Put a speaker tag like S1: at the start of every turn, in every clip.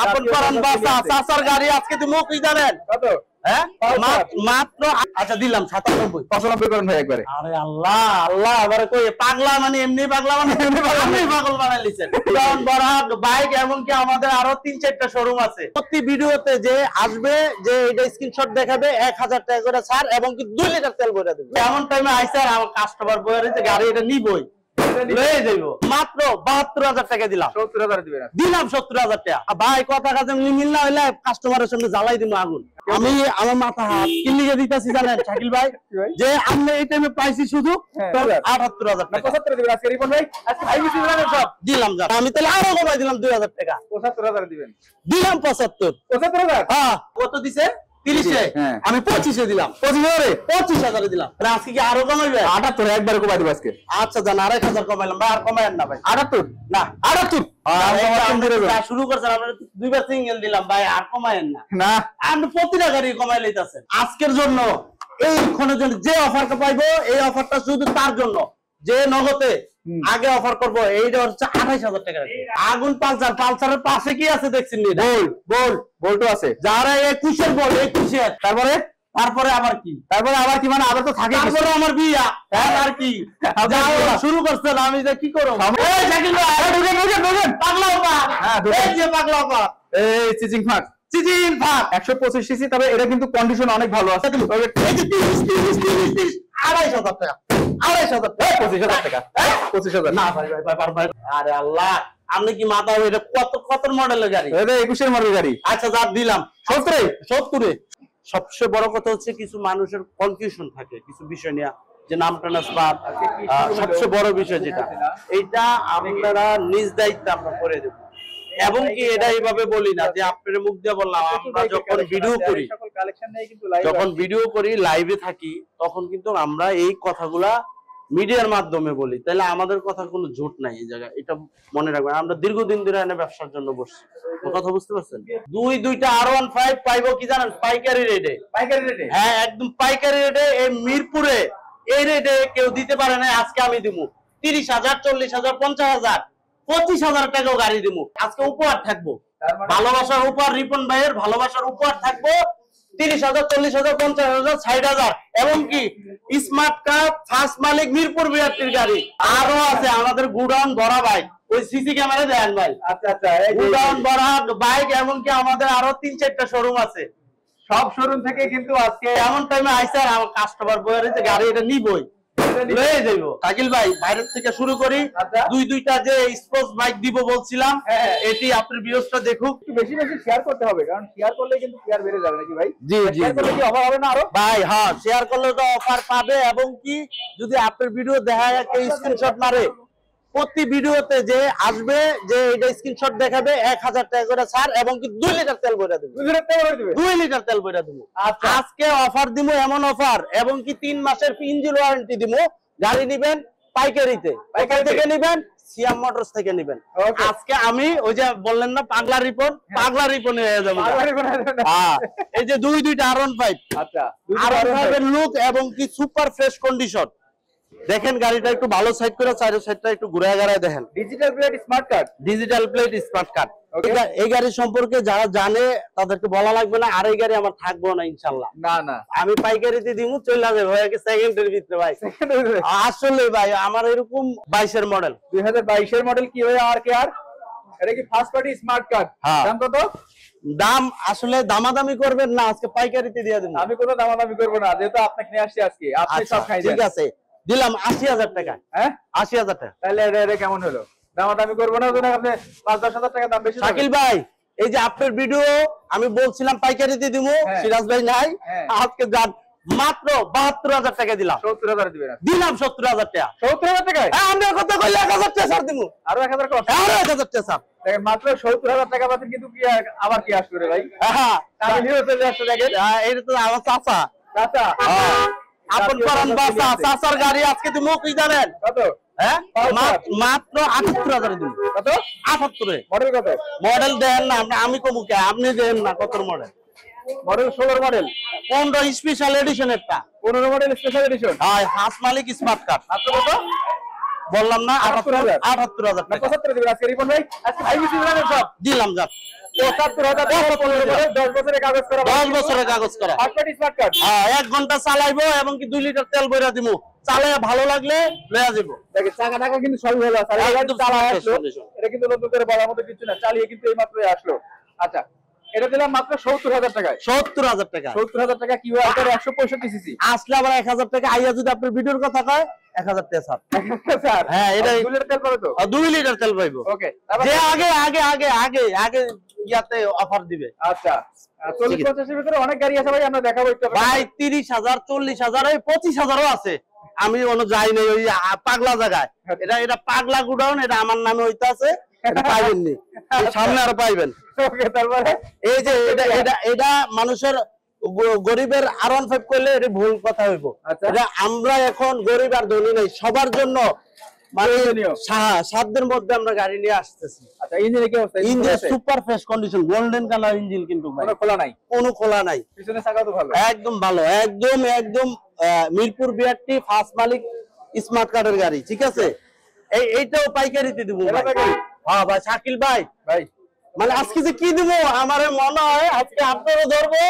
S1: আপন পরান বাসা চাচার গাড়ি আজকে তুমি কি জানেন কত? হ্যাঁ মাত্র আচ্ছা দিলাম 97
S2: করেন ভাই একবারে।
S1: আরে আল্লাহ আল্লাহ এবারে কই পাগলা মানে এমনি পাগলা মানে এমনি পাগল বানাই লিছেন। কারণ বড় বাইক এমনকি আমাদের আরো 3-4টা শোরুম আছে। প্রতি ভিডিওতে যে আসবে যে এটা স্ক্রিনশট দেখাবে 1000 টাকা করে ছাড় এবং কি 2 লিটার তেল ভরে দেবে। এমন টাইমে আইছে আর আমার কাস্টমার বইরে যে গাড়ি এটা নিবই লয়ে যাইবো মাত্র 72000 টাকা দিলাম।
S2: 70000 দিবেন?
S1: দিলাম 70000 টাকা। ভাই কথা কাজে মিল না হইলে কাস্টমারের সামনে জ্বালাই দিমু আগুন। আমি আমার মাথা হাত কিলিয়ে দিতেছি জানেন শাকিল ভাই যে আপনি এই টাইমে পাইছি শুধু 78000 টাকা।
S2: 75 দিবেন আজকে রিপন ভাই? আজকে ভাই বেশি দিবেন সব?
S1: দিলাম যা আমি তাহলে আরো কমাই দিলাম 2000 টাকা।
S2: 75000 দিবেন?
S1: দিলাম 75। হ্যাঁ কত দিছে? 30 এ আমি 25 এ দিলাম। 25000 এ দিলাম। আজকে কি আরো কমাইবে?
S2: 78 একবারে কমাই দিব আজকে।
S1: আচ্ছা জান 2500 কমাইলাম ভাই আর কমায়েন না ভাই।
S2: 78
S1: না 78 শুরু করছেন আপনারা দুইবার সিঙ্গেল দিলাম ভাই আর কমায়েন না।
S2: না
S1: আপনি প্রতিটা গাড়ি কমাই লইতাছেন আজকের জন্য। এই ক্ষণের জন্য যে অফারটা পাইবো এই অফারটা শুধু তার জন্য যে নগদে আগে অফার করব। এইটা হচ্ছে 28000 টাকা। আগুন পালসারের পাশে কি আছে দেখছেন নি?
S2: বলটো আছে
S1: যারা 21 এর বল 21 এর তারপরে আবার কি?
S2: তারপরে আবার কি মানে আবার তো থাকে
S1: তারপরে আমার বিয়া আর কি শুরু করছেন আমি যে কি করব? এই শাকিল ভাই ঢুকেন পাগলা আপা। এই যে পাগলা আপা
S2: এই চিচিং ফাক 125 সিসি। তবে এটা কিন্তু কন্ডিশন অনেক ভালো আছে।
S1: এই যে 30 25000 টাকা 25000
S2: 25000 টাকা 25000
S1: না ভাই আরে আল্লাহ আপনি কি মাথা এটা কত মডেলের গাড়ি?
S2: এটা 21 এর মডেল গাড়ি।
S1: আচ্ছা যা দিলাম 70। সবচেয়ে বড় কথা হচ্ছে কিছু মানুষের কনফিউশন থাকে কিছু বিষয় নিয়ে যে নাম ট্রান্সফার সবচেয়ে বড় বিষয় যেটা এইটা আপনারা নিজ দায়িত্বে আমরা করে দেব। এবং কি এটা এইভাবে বলি না যে আপনার মুখ দিয়ে বললাম। আমরা যখন ভিডিও করি লাইভে থাকি তখন কিন্তু আমরা এই কথাগুলা মিডিয়ার মাধ্যমে বলি। তাহলে আমাদের কথা কোনো ঝুট নাই এই জায়গায়, এটা মনে রাখবেন। আমরা দীর্ঘদিন ধরে এনে ব্যবসার জন্য বসছি। কথা বুঝতে পারছেন? দুইটা R15 পাইবো কি জানেন? পাইকারি রেটে। হ্যাঁ একদম পাইকারি রেটে। এই মিরপুরে এই রেটে কেউ দিতে পারে না। আজকে আমি দিব 30000 40000 50000 25000 টাকাও গাড়ি দিব। আজকে উপহার থাকবো ভালোবাসার উপহার। রিপন ভাইয়ের ভালোবাসার উপহার থাকবো 30000 40000 50000 60000 এবং কি স্মার্ট কার ফার্স্ট মালিক মিরপুর বিআরটির গাড়ি আরো আছে। আমাদের গুডাউন ভরা বাইক ওই সিসি ক্যামেরা দেন ভাই।
S2: আচ্ছা
S1: গুডাউন ভরা বাইক এবং কি আমাদের আরো 3-4টা শোরুম আছে।
S2: সব শোরুম থেকে কিন্তু আজকে
S1: এমন টাইমে আইছে আর আমার কাস্টমার বইরে যে গাড়ি এটা নিবই লয়ে যাইবো। শাকিল ভাই বাইরের থেকে শুরু করি। দুইটা যে স্পোর্টস বাইক দিব বলছিলাম এটি আপনার ভিউজটা দেখুক।
S2: বেশি শেয়ার করতে হবে কারণ শেয়ার করলে কিন্তু শেয়ার বেড়ে যাবে নাকি ভাই?
S1: জি
S2: শেয়ার করলে কি অফার হবে না আরো?
S1: ভাই হ্যাঁ শেয়ার করলে তো অফার পাবে। এবং কি যদি আপনার ভিডিও দেখা কেউ স্ক্রিনশট মারে প্রতি ভিডিওতে যে আসবে যে এটা স্ক্রিনশট দেখাবে 1000 টাকা করে ছাড় এবং কি 2 লিটার তেল ভরে দেবে। 2 লিটার তেল ভরে দেব। আজকে অফার দিব এমন অফার এবং কি 3 মাসের ইঞ্জিন ওয়ারেন্টি দিব। গাড়ি নেবেন পাইকারি থেকে নেবেন সিয়াম মোটরস থেকে নেবেন। আজকে আমি ওই যে বললেন না পাগলা রিপন হয়ে যাবে। এই যে দুইটা R15
S2: আচ্ছা
S1: R15 এর লুক এবং কি সুপার ফ্রেশ কন্ডিশন। দেখেন গাড়িটা একটু ভালো সাইড করে চারের সাইডটা একটু ঘুরে দেখেন।
S2: Digital plate smart card.
S1: এই গাড়ি সম্পর্কে যারা জানে তাদেরকে বলা লাগবে না। আর এই গাড়ি আমার থাকবো না ইনশাআল্লাহ।
S2: না
S1: আমি পাইকারিতে দিমু চলে যাবে ভাই সেকেন্ডের ভিতরে ভাই। আসলে ভাই আমার এরকম 22 এর মডেল
S2: 2022 এর মডেল কি ভাই? আর এটা কি ফার্স্ট পার্টি স্মার্ট কার্ড? দাম কত?
S1: দাম আসলে দামাদামি করবেন না, আজকে পাইকারিতে দিয়ে দেব।
S2: আমি কোনো দামাদামি করব না যেহেতু আপনাকে নিয়ে আসছি আজকে। আপনি সব খাই
S1: ঠিক আছে দিলাম 80000 টাকা।
S2: হ্যাঁ
S1: 80000 টাকা।
S2: তাহলে এটা কেমন হলো? দামাদামি করব না আপনি 5-10 হাজার টাকা দাম বেশি।
S1: শাকিল ভাই এই যে আপনার ভিডিও আমি বলছিলাম পাইকারিতে দিব সিরাজ ভাই নাই আজকে যান মাত্র 72000 টাকা দিলাম।
S2: 70000 দিবেন?
S1: দিলাম 70000 টাকা।
S2: 70000 টাকা?
S1: হ্যাঁ আমি কত কইলে 1000 টাকা ছাড় দিব।
S2: আরো 1000 কষ্ট?
S1: আরো 1000 টাকা ছাড়।
S2: দেখেন মাত্র 70000 টাকা পাচ্ছেন কিন্তু কি আবার কি আসবে রে ভাই?
S1: হ্যাঁ
S2: আমি নিউজে যাচ্ছে দেখেন।
S1: এটা তো আমার চাচা আপন পরান বাসা চাচার গাড়ি আজকে তুমি কি জানেন
S2: কত?
S1: হ্যাঁ মাত্র 78000 দিন।
S2: কত?
S1: 78
S2: মডেল কত?
S1: মডেল দেন না আপনি কমুকে আপনি দেন না কত model?
S2: Model 16 model
S1: 15 special edition একটা
S2: 15 মডেল স্পেশাল এডিশন।
S1: হ্যাঁ হাস মালিক স্মার্ট কার্ড।
S2: মাত্র কত
S1: বললাম না
S2: 78000
S1: টাকা।
S2: 75 দিবেন আজকে রিপন ভাই? আজকে ভাই বেশি দিবেন সব?
S1: দিলাম যা
S2: ৭৫,০০০ টাকা 15 করে 10 বছরের কাগজ করা
S1: 10 বছরের কাগজ করা।
S2: Third party smart card.
S1: হ্যাঁ 1 ঘন্টা চালাইবো এবং কি 2 লিটার তেল বইরা দিমু, চালায় ভালো লাগলে লয়া যাব।
S2: দেখেন চাকা টাকা কিন্তু সবই ভালো আছে, আর এই গাড়ি
S1: একদম
S2: চালায়
S1: fresh
S2: আসলো,
S1: condition।
S2: এটা কিন্তু নতুন করে বলার মতো কিছু না, চালিয়ে কিন্তু এই মাত্রই আসলো। আচ্ছা এটা দিলাম মাত্র ৭০,০০০ টাকায়।
S1: ৭০,০০০ টাকা
S2: ৭০,০০০ টাকা কি হয়? এটা 165 সিসি।
S1: আসলে আবার 1000 টাকা আইয়া যদি আপনার ভিডিওর কথা কয় 1000 টাকা ছাড়।
S2: স্যার
S1: হ্যাঁ, এটা-
S2: 2 লিটার তেল পাবে তো?
S1: 2 লিটার তেল পাইবো।
S2: ওকে
S1: যে আগে ইয়াতে অফার দিবে
S2: আচ্ছা 40-50 এর ভিতরে অনেক গাড়ি আছে ভাই, আমরা দেখাবো একটু।
S1: ভাই 30,000 40,000 এই 25,000ও আছে। আমি কোনো যাই নাই ওই পাগলা জায়গায়, এটা পাগলা গুডাউন, এটা আমার নামে হইতে আছে, এটা পাইবেন নি, সামনে আরো পাইবেন।
S2: ওকে তারপরে
S1: এই যে এটা মানুষের গরিবের R15 করলে এটা ভুল কথা হইব।
S2: আচ্ছা।
S1: এটা আমরা এখন গরিব আর ধনী নাই, সবার জন্য মানে
S2: প্রয়োজনীয়।
S1: সাধ্যের মধ্যে আমরা গাড়ি নিয়ে আসতেছি।
S2: আচ্ছা ইঞ্জিনের কি অবস্থা?
S1: Engine super fresh condition, golden colour engine, কিন্তু ভাই
S2: কোনো খোলা নাই,
S1: কোনো খোলা নাই,
S2: পিছনে চাকা তো ভালো,
S1: একদম ভালো, একদম মিরপুর বিআরটি ফার্স্ট মালিক স্মার্ট কার্ডের গাড়ি, ঠিক আছে। এইটাও পাইকারিতে দিব
S2: এটা
S1: ভাই।
S2: পাইকারি?
S1: হ্যাঁ ভাই শাকিল ভাই,
S2: ভাই
S1: মানে আজকে যে কি দিব আমার মনে হয় আজকে আপনারও ধরবো,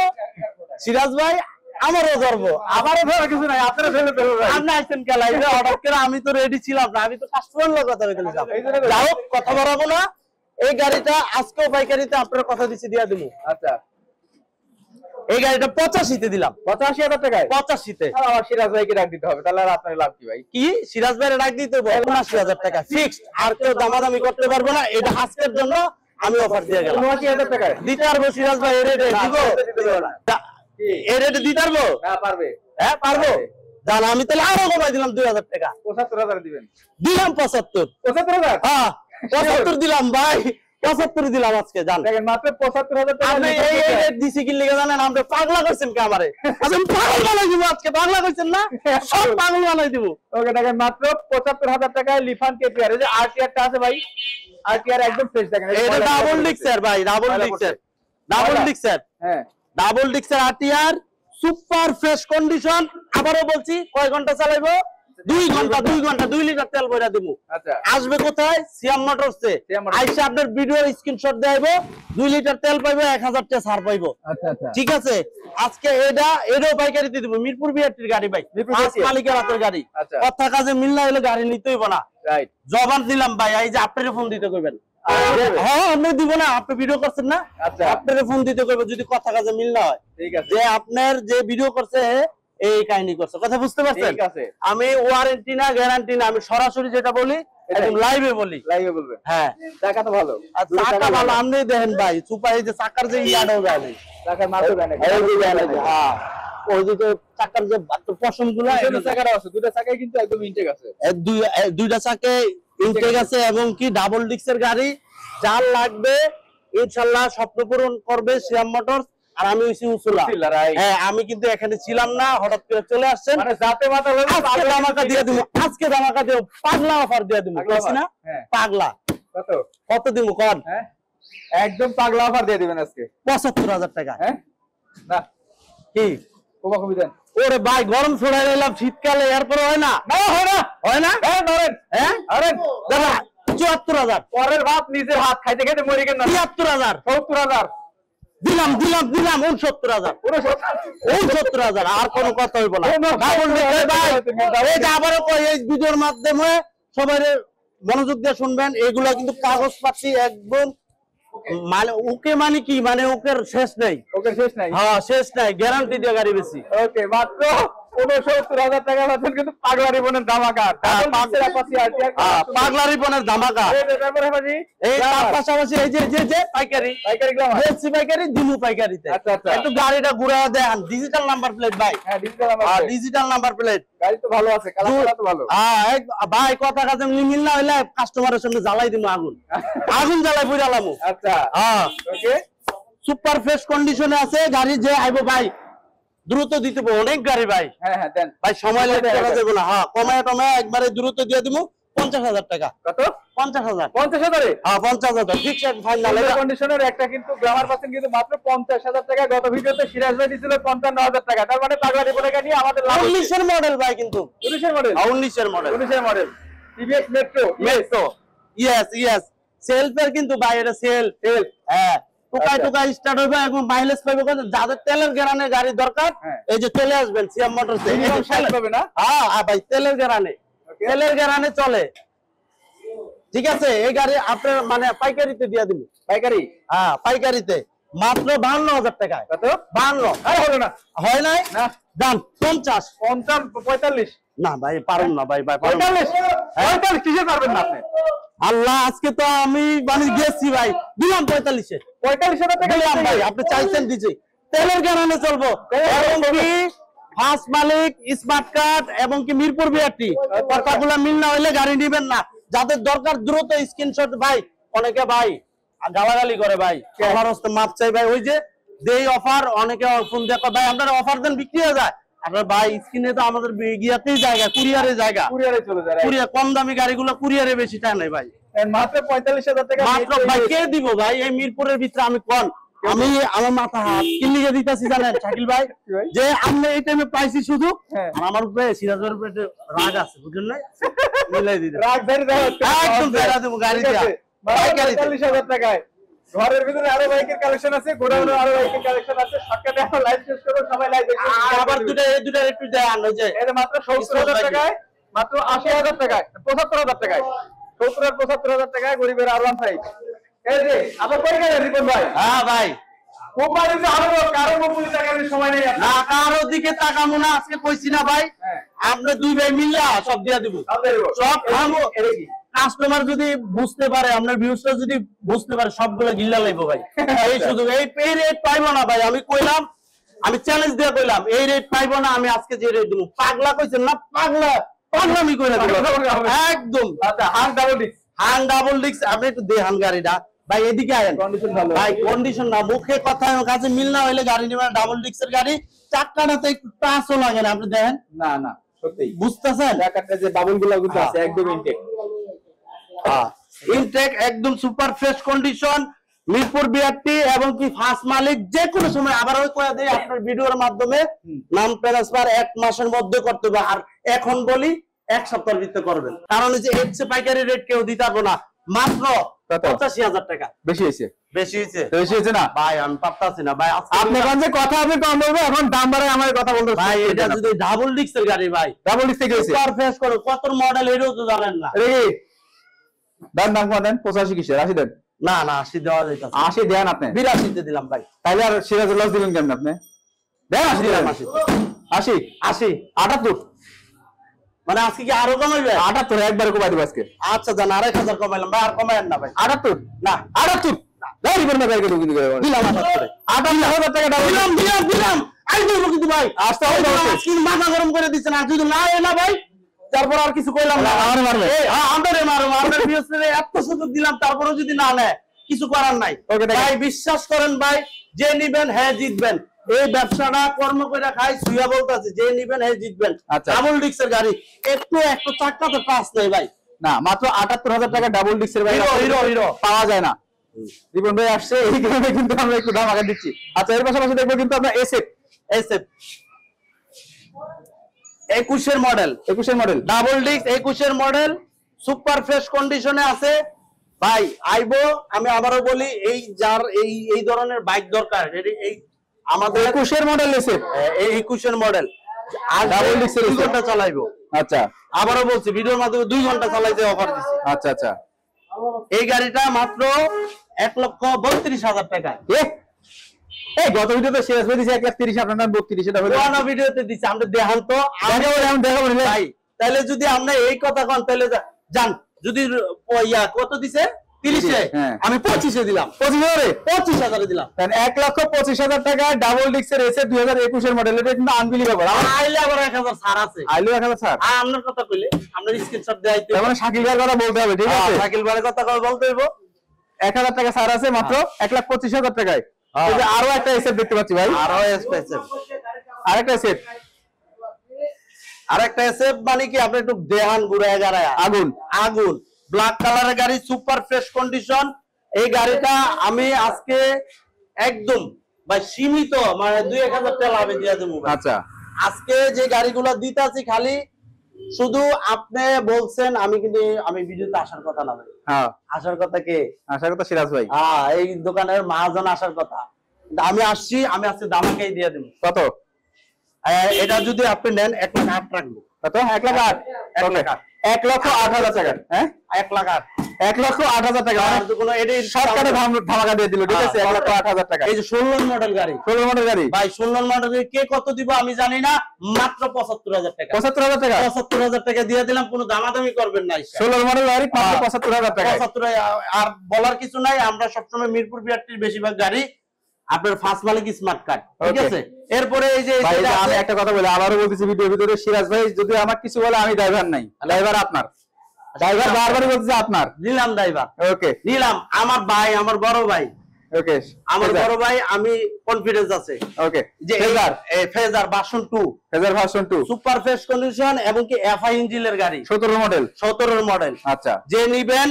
S1: সিরাজ ভাই আমারও ধরবো।
S2: আমারও ধরা কিছু নাই, আপনারা ফেলে ফেলবে ভাই।
S1: আপনি আইছেন খেলা অর্ডার করে, আমি তো রেডি ছিলাম না, আমি তো কাস্টমার লোক কথা বলতে নিলাম।
S2: এই জন্য তো-
S1: যাই হোক কথা বলাবো না, এই গাড়িটা আজকেও পাইকারিতে আপনার কথা দিচ্ছি দিয়া দিব।
S2: আচ্ছা
S1: এই গাড়িটা 85-তে দিলাম,
S2: 85,000 টাকায়?
S1: 85-তে।
S2: আর আমার সিরাজ ভাইকে ডাক দিতে হবে, তাহলে আর আপনার লাভ কি ভাই?
S1: কি সিরাজ ভাইয়ের ডাক দিতে হবে 79,000 টাকা ফিক্সড, আর কেউ দামাদামি করতে পারবে না, এটা আজকের জন্য আমি অফার দিয়ে গেলাম।
S2: 79,000 টাকায়
S1: দিতে পারবো সিরাজ ভাই, এই রেটে দিব, এই রেটে দিতে পারবো?
S2: না পারবে,
S1: হ্যাঁ পারবো, জান আমি তাহলে আরো কমাই দিলাম 2,000 টাকা,
S2: 75,000 দিবেন?
S1: দিলাম 75।
S2: 75,000?
S1: হ্যাঁ 75 দিলাম ভাই, 75 দিলাম আজকে, জান
S2: দেখেন মাত্র 75,000 টাকা।
S1: আপনি এই রেট দিছি কি লিখে জানেন? আপনি পাগলা করছেন কে আমারে? আচ্ছা আমি পাগল বানাই দিব আজকে, পাগলা করছেন না, সব পাগল বানাই দিব।
S2: ওকে দেখেন মাত্র 75,000 টাকায় লিফান কেপিআর। এই যে আরটিআরটা আছে ভাই, আরটিআর একদম ফ্রেশ, দেখেন
S1: এটা ডাবল ডিক্সের ভাই, ডাবল ডিক্সের, ডাবল ডিক্সের,
S2: হ্যাঁ
S1: ডাবল ডিক্সের আরটিআর, সুপার ফ্রেশ কন্ডিশন। আবারও বলছি, কয় ঘন্টা চালাইবো? 2 ঘন্টা, 2 লিটার তেল বইরা দিব।
S2: আচ্ছা
S1: আসবে কোথায়? সিয়াম মোটরসে।
S2: সিয়াম মোটরস।
S1: আইসা আপনার ভিডিও স্ক্রিনশট দেব, 2 লিটার তেল পাইবো, 1000 টাকা ছাড় পাইবো।
S2: আচ্ছা আচ্ছা
S1: ঠিক আছে, আজকে এটাও পাইকারিতে দিব, মিরপুর বিআরটির গাড়ি ভাই,
S2: মিরপুর
S1: ফার্স্ট
S2: BRT
S1: মালিকের হাতের গাড়ি।
S2: আচ্ছা।
S1: কথা কাজে মিল না হলে গাড়ি নিতেই না,
S2: রাইট।
S1: জবান দিলাম ভাই। এই যে আপনার ফোন দিতে কইবেন, হ্যাঁ আপনি দিব না, আপনি ভিডিও করছেন না,
S2: আচ্ছা।
S1: আপনার ফোন দিতে কইবেন যদি কথা কাজে মিল না হয়,
S2: ঠিক আছে
S1: যে আপনার যে ভিডিও করছে এই কাহিনী করছে, কথা বুঝতে পারছেন?
S2: ঠিক আছে,
S1: আমি ওয়ারেন্টি না গ্যারান্টি না, আমি সরাসরি যেটা বলি একদম লাইভে বলি।
S2: লাইভে বলবেন।
S1: হ্যাঁ
S2: টাকা তো ভালো,
S1: আর চাকা ভালো, আপনি দেখেন ভাই সুপার, এই যে চাকার যে ইয়াটাও যায় নাই,
S2: টাকার মাত্র দেন
S1: এই যে যায় নাই, হ্যাঁ ওই যে চাকার যে পশম গুলা,
S2: টাকার আছে, দুটো চাকাই কিন্তু একদম ইনটেক আছে।
S1: দুইটা চাকে ইনটেক আছে, এবং কি ডাবল ডিক্সের গাড়ি, যার লাগবে ইনশাআল্লাহ স্বপ্ন পূরণ করবে সিয়াম মোটরস। আর আমি হইছি উসুলা,
S2: রাইট।
S1: হ্যাঁ আমি কিন্তু এখানে ছিলাম না, হঠাৎ করে চলে আসছেন,
S2: মানে যাতে মাথা হলো
S1: আজকে ধামাকা দিয়ে দিব, আজকে ধামাকা দিয়ে পাগলা অফার দিয়ে দিব,
S2: পাগলা
S1: বুঝছ না?
S2: offer? হ্যাঁ।
S1: পাগলা
S2: কত?
S1: কত দিব কোন?
S2: হ্যাঁ একদম পাগলা অফার দিয়ে দিবেন আজকে।
S1: 75,000 টাকা।
S2: হ্যাঁ না
S1: কি
S2: কমা কমি দেন।
S1: ওরে ভাই, গরম ছড়াই নিলাম শীতকালে, এরপর হয় না,
S2: হয় না,
S1: হয় না,
S2: হ্যাঁ ধরেন,
S1: হ্যাঁ
S2: আরে
S1: দাদা 74,000,
S2: পরের ভাত নিজের হাত খাইতে খাইতে মরে গেল না।
S1: 73,000
S2: 70,000
S1: দিলাম 69,000 69,000, আর কোনো কথা হইব না। ডাবল ডিক্সের ভাই, এই যে আবারও কই, এই ভিডিওর মাধ্যমে সবাই মনোযোগ দিয়ে শুনবেন, এগুলা কিন্তু কাগজপাতি একদম মানে ওকে, মানে কি মানে ওকের শেষ নেই,
S2: ওকে শেষ নাই।
S1: হ্যাঁ শেষ নাই, গ্যারান্টি দিয়ে গাড়ি বেশি।
S2: ওকে মাত্র 69,000 টাকা পাচ্ছেন কিন্তু পাগলা রিবনের ধামাকা।
S1: পাগলা রিবনের ধামাকা। এই তার পাশাপাশি এই যে পাইকারি
S2: গ্লামার।
S1: এসি পাইকারি, দিমু পাইকারিতে।
S2: আচ্ছা, আচ্ছা।
S1: একটু গাড়িটা ঘুরায় দেন, ডিজিটাল নাম্বার প্লেট ভাই,
S2: হ্যাঁ digital number.
S1: Digital number plate.
S2: গাড়ি তো ভালো আছে, কালার তো ভালো।
S1: ভাই কথা কাজে মিল না হইলে কাস্টমারের সঙ্গে জ্বালাই দিমু আগুন, আগুন জ্বালাই পুরালামু।
S2: আচ্ছা
S1: হ্যাঁ
S2: ওকে
S1: সুপার ফ্রেশ কন্ডিশনে আছে গাড়ি, যে আইবো ভাই দ্রুত দিতে হবে, অনেক গাড়ি ভাই,
S2: হ্যাঁ হ্যাঁ দেন
S1: ভাই সময় লাগবে না, হ্যাঁ কমায় একবারে দ্রুত দিয়ে দিব। 50,000 টাকা।
S2: কত?
S1: 50,000।
S2: 50,000 এ?
S1: হ্যাঁ 50,000 ফিক্স ফাইনাল।
S2: কন্ডিশনের একটা কিন্তু গ্লামার পাচ্ছেন কিন্তু মাত্র 50,000 টাকা। গত ভিডিওতে সিরাজ ভাই দিছিল 55,000 টাকা। তার মানে পাগলা রিবনকে নিয়ে আমাদের লাভ
S1: 19 এর মডেল ভাই, কিন্তু
S2: 19 এর মডেল।
S1: 19 এর মডেল,
S2: 19 এর মডেল টিভিএস মেট্রো।
S1: ইয়েস সেলফের কিন্তু ভাই, এটা সেলফ। হ্যাঁ টুকাই টুকাই স্টার্ট হবে এবং মাইলেজ পাবে কত। যাদের তেলের গ্যারানে গাড়ি দরকার এই যে চলে আসবেন সিএম মোটরসে।
S2: হবে না?
S1: হ্যাঁ ভাই, তেলের গ্যারানে চলে, ঠিক আছে। এই গাড়ি আপনার মানে পাইকারিতে দিয়ে দিব।
S2: পাইকারি?
S1: হ্যাঁ পাইকারিতে মাত্র 52,000 টাকায়।
S2: কত?
S1: 52।
S2: আরে হলো না।
S1: হয় নাই
S2: না।
S1: দাম 50।
S2: 50 45।
S1: না ভাই পারুন না, ভাই পারুন না।
S2: 45 কিসে পারবেন না আপনি?
S1: আল্লাহ, আজকে তো আমি মানে গেছি ভাই, দিলাম 45-এ।
S2: 45,000 টাকা
S1: দিলাম ভাই, আপনি চাইছেন দিছি। তেলের গ্যারানে চলবো এবং কি ফার্স্ট মালিক, স্মার্ট কার্ড এবং কি মিরপুর বিআরটি কথাগুলো মিল না হইলে গাড়ি নিবেন না। যাদের দরকার দ্রুত স্ক্রিনশট। ভাই অনেকে ভাই গালাগালি করে ভাই, আমার হস্তে মাপ চাই ভাই। ওই যে দেই অফার, অনেকে ফোন দেখো ভাই আপনারা অফার দেন বিক্রি হয়ে যায়। আপনার ভাই স্ক্রিনে তো আমাদের গিয়াতেই জায়গা, কুরিয়ারের জায়গা,
S2: কুরিয়ারে চলে যায়।
S1: কুরিয়ার কম দামি গাড়িগুলো কুরিয়ারে বেশি টানে ভাই।
S2: মাত্র 45,000 টাকা
S1: মাত্র ভাই কে দিব ভাই এই মিরপুরের ভিতরে? আমি কোন আমি আমার মাথা হাত কিনলিগে দিতেছি জানেন শাকিল ভাই, যে আমরা এই টাইমে পাইছি শুধু আর আমার উপরে সিরাজের উপরে রাগ আছে, বুঝলেন না? মিলাই দিতে
S2: রাগ ধরে দাও
S1: একদম বেড়া দেবো গাড়ি দিয়া
S2: 45,000 টাকায়। ঘরের ভিতরে আরো বাইকের কালেকশন আছে, গোডাউনে আরো বাইকের কালেকশন আছে। শর্টকাটে আমরা লাইভ শেষ করব, সবাই লাইভ দেখুন।
S1: আবার দুটো একটু দেয় আনো যে
S2: এই যে মাত্র 70,000 টাকায়, মাত্র 80,000 টাকায়, 75,000 টাকায়, 70 আর 75,000 টাকায় গরিবের R15। এই যে আবার কই গেলেন রিপন ভাই?
S1: হ্যাঁ ভাই,
S2: কোম্পানি যে আরো কারো মোবাইল টাকার সময় নেই আপনার।
S1: না কারো দিকে তাকামো না, আজকে কইছি না ভাই আমরা দুই ভাই মিল্লা সব দিয়া দিব, সব খাবো। কাস্টমার যদি বুঝতে পারে, আপনার ভিউজটা যদি বুঝতে পারে, সবগুলো গিল্লা লাইবো ভাই। এই শুধু এই রেট পাইবো না ভাই, আমি কইলাম, আমি চ্যালেঞ্জ দিয়ে কইলাম এই রেট পাইবো না। আমি আজকে যে রেট দেবো, পাগলা কইছেন না, পাগলামি কইরা দেব একদম।
S2: আচ্ছা, হাং ডাবল ডিস্ক
S1: আপনি একটু দেখান গাড়িটা ভাই, এদিকে আয়েন।
S2: কন্ডিশন ভালো
S1: ভাই কন্ডিশন না, মুখে কথা কাছে মিল না হইলে গাড়ি নিবেন। ডাবল ডিস্কের গাড়ি, চাক্কাটাতে একটু টাচও লাগে না, আপনি দেখেন।
S2: না না সত্যি
S1: বুঝতেছেন?
S2: ঢাকাতে যে বাবুল গুলো কিন্তু আছে একদম ইনটেক।
S1: ইনটেক একদম super fresh condition, Mirpur BRT এবং কি ফার্স্ট মালিক। যে কোনো সময় আবার ওই কয়া দেই আপনার ভিডিওর মাধ্যমে নাম ট্রান্সফার 1 মাসের মধ্যে করতে হবে। আর এখন বলি 1 সপ্তাহের ভিতরে করবেন, কারণ এই যে এফসি পাইকারি রেট কেউ দিতে পারবো না। মাত্র 85,000 টাকা।
S2: বেশি হয়েছে?
S1: বেশি হয়েছে?
S2: বেশি হয়েছে না
S1: ভাই, আমি পারতাছি না ভাই।
S2: আপনি কোন যে কথা আপনি কম বলবো, এখন দাম বাড়ায় আমার কথা বলতে
S1: ভাই। এটা যদি ডাবল ডিস্কের গাড়ি ভাই,
S2: ডাবল ডিস্ক থেকে হয়েছে,
S1: সুপার ফ্রেশ করো, কত মডেল এটাও তো জানেন না।
S2: রেডি দাম দাম কত দেন? 85 কিসের? 80 দেন।
S1: না না 80 দেওয়া যাইতাছে।
S2: 80 দেন আপনি?
S1: 82 তে দিলাম ভাই।
S2: তাহলে আর সিরাজুল লস দিলেন কেমন আপনি? দেন 80 দিলাম। 80 78
S1: মানে আজকে কি আরো কমাইবে?
S2: 78 একবারে কমাই দেব আজকে।
S1: আচ্ছা জান, 2,500 কমাইলাম ভাই, আর কমায়েন না ভাই।
S2: 78
S1: না
S2: 78 দাও রিপন ভাই কে ঢুকি দিবে
S1: দিলাম
S2: 58,000 টাকা দাও।
S1: দিলাম আই দেব কিন্তু ভাই।
S2: আস্তে আস্তে
S1: আজকে মাথা গরম করে দিচ্ছেন, আর যদি না এলা ভাই তারপর আর কিছু কইলাম না।
S2: আমারে মারবে?
S1: এই আমারে মারবো, আমরা বিএসএ এত সুযোগ দিলাম, তারপরে যদি না নেয় কিছু করার নাই ভাই। বিশ্বাস করেন ভাই, যে নিবেন হ্যাঁ জিতবেন। এই ব্যবসাটা কর্ম করে খাই, সুইয়া বলতেছে, যে নিবেন হ্যাঁ জিতবেন। ডাবল ডিস্কের গাড়ি, একটু চাক্কা তো টাচ নাই ভাই।
S2: না মাত্র 78,000 টাকা ডাবল ডিস্কের ভাই
S1: হিরো
S2: পাওয়া যায় না। রিপন ভাই আসছে এই কারণে কিন্তু আমরা একটু দাম আগে দিচ্ছি। আচ্ছা এর পাশাপাশি দেখবো কিন্তু আমরা SF
S1: 21 model,
S2: 21 model
S1: double disc 21 model, super fresh কন্ডিশনে আছে ভাই। আইবো, আমি আবারও বলি, এই যার এই ধরনের বাইক দরকার, এই আমাদের
S2: 21 মডেল এসএফ,
S1: এই 21 মডেল আর
S2: ডাবল ডিস্কের
S1: 2 ঘন্টা চালাইবো।
S2: আচ্ছা
S1: আবারও বলছি, ভিডিওর মাধ্যমে 2 ঘন্টা চালাইতে অফার দিছি।
S2: আচ্ছা আচ্ছা
S1: এই গাড়িটা মাত্র 1,32,000 টাকা।
S2: এই গত ভিডিওতে শেষ হয়ে দিয়েছে 1,30,000, আপনার নাম 32, এটা হলো
S1: পুরোনো ভিডিওতে দিছি। আমরা দেখান তো
S2: দেখাবো
S1: ভাই, তাহলে যদি আমরা এই কথা কন তাহলে জান, যদি কত দিছে 30-এ, আমি 25-এ দিলাম। 25,000 দিলাম।
S2: 1,25,000 টাকা ডাবল ডিস্কের এসএফ 2021 এর মডেল, এটা কিন্তু আনবিলিভেবল।
S1: আইলে আবার 1,000 ছাড় আছে।
S2: আইলো 1,000 স্যার,
S1: আপনার কথা কইলে আপনার স্ক্রিনশট দেখাইতে
S2: তার মানে শাকিল ভাইয়ের কথা বলতে হবে, ঠিক আছে?
S1: শাকিল ভাইয়ের কথা বলতে হইব।
S2: 1,000 টাকা স্যার আছে মাত্র 1,25,000 টাকায়। এই যে আরো একটা এসএফ দেখতে পাচ্ছি ভাই,
S1: আরো স্পেশাল
S2: আরেকটা এসএফ,
S1: আরেকটা এসএফ মানে কি আপনি একটু দেহান ঘুরায় গাড়ায় আগুন ব্ল্যাক কালারের গাড়ি, সুপার ফ্রেশ কন্ডিশন। এই গাড়িটা আমি আজকে একদম ভাই সীমিত মানে 2-1,000 টাকা লাভে দিয়ে দেবো।
S2: আচ্ছা
S1: আজকে যে গাড়িগুলো দিতেছি খালি শুধু আপনি বলছেন, আমি কিন্তু আমি ভিডিওতে আসার কথা না ভাই।
S2: হ্যাঁ,
S1: আসার কথা কে?
S2: আশা কথা সিরাজ ভাই।
S1: এই দোকানের মহাজন আসার কথা। কিন্তু আমি আসছি, আমি আজকে দামাকেই দিয়ে দেবো।
S2: কত?
S1: এটা যদি আপনি নেন 1,08,000 রাখবো।
S2: কত? 1,08,000?
S1: 1,08,000
S2: 1,08,000 টাকা। হ্যাঁ,
S1: 1,08,000
S2: 1,08,000 টাকা।
S1: আর কোনো এটাই
S2: সরকারে ধামাকা দিয়ে দিল, ঠিক আছে? 1,08,000 টাকা।
S1: এই যে 16 মডেল গাড়ি,
S2: 16 মডেল গাড়ি
S1: ভাই 16 মডেল কে কত দিব আমি জানি না, মাত্র 75,000 টাকা।
S2: 75,000 টাকা।
S1: 75,000 টাকা দিয়ে দিলাম, কোনো দামাদামি করবেন না।
S2: 16 মডেল গাড়ি মাত্র 75,000 টাকা।
S1: 75, আর বলার কিছু নাই। আমরা সবসময় মিরপুর বিআরটির বেশিরভাগ গাড়ি আপনার ফার্স্ট মালিক স্মার্ট কার্ড, ঠিক আছে? এরপরে এই যে
S2: ভাই আমি একটা কথা বলি, আবারও বলতেছি ভিডিওর ভিতরে, সিরাজ ভাই যদি আমার কিছু বলে আমি ড্রাইভার নাই, ড্রাইভার আপনার। ড্রাইভার বারবারই বলতেছে আপনার।
S1: নিলাম ড্রাইভার,
S2: ওকে
S1: নিলাম। আমার ভাই, আমার বড় ভাই,
S2: ওকে
S1: আমার বড় ভাই, আমি কনফিডেন্স আছে
S2: ওকে
S1: যে phasor version 2,
S2: phasor version 2
S1: super fresh condition এবং কি এফআই ইঞ্জিনের গাড়ি,
S2: 17 মডেল।
S1: 17 মডেল।
S2: আচ্ছা,
S1: যে নিবেন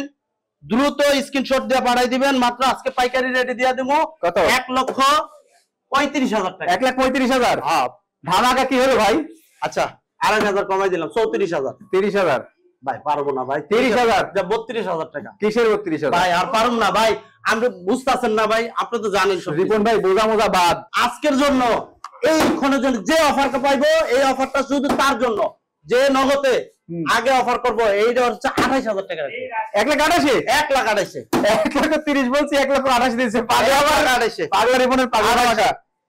S1: দ্রুত স্ক্রিনশট দিয়ে পাঠাই দিবেন। মাত্র আজকে পাইকারি রেটে দিয়ে দেবো।
S2: কত?
S1: 1,35,000 টাকা।
S2: 1,35,000?
S1: হ্যাঁ।
S2: ধামাকা কি হলো ভাই?
S1: আচ্ছা 2,500 কমাই দিলাম, 34,000।
S2: 30,000?
S1: ভাই পারবো না ভাই।
S2: 30,000?
S1: 32,000 টাকা।
S2: কিসের 32,000?
S1: ভাই আর পারুম না ভাই, আপনি বুঝতেছেন না ভাই, আপনি তো জানেন সব।
S2: রিপন ভাই বোঝা মোজা বাদ।
S1: আজকের জন্য এই ক্ষণের জন্য যে অফারটা পাইবো, এই অফারটা শুধু তার জন্য যে নগদে আগে অফার করবো। এইটা হচ্ছে 28,000 টাকা।
S2: 1,28,000?
S1: 1,28,000।
S2: 1,30,000 বলছি, 1,28,000 দিয়েছে। পাগলা রিপনের পাগলা টাকা।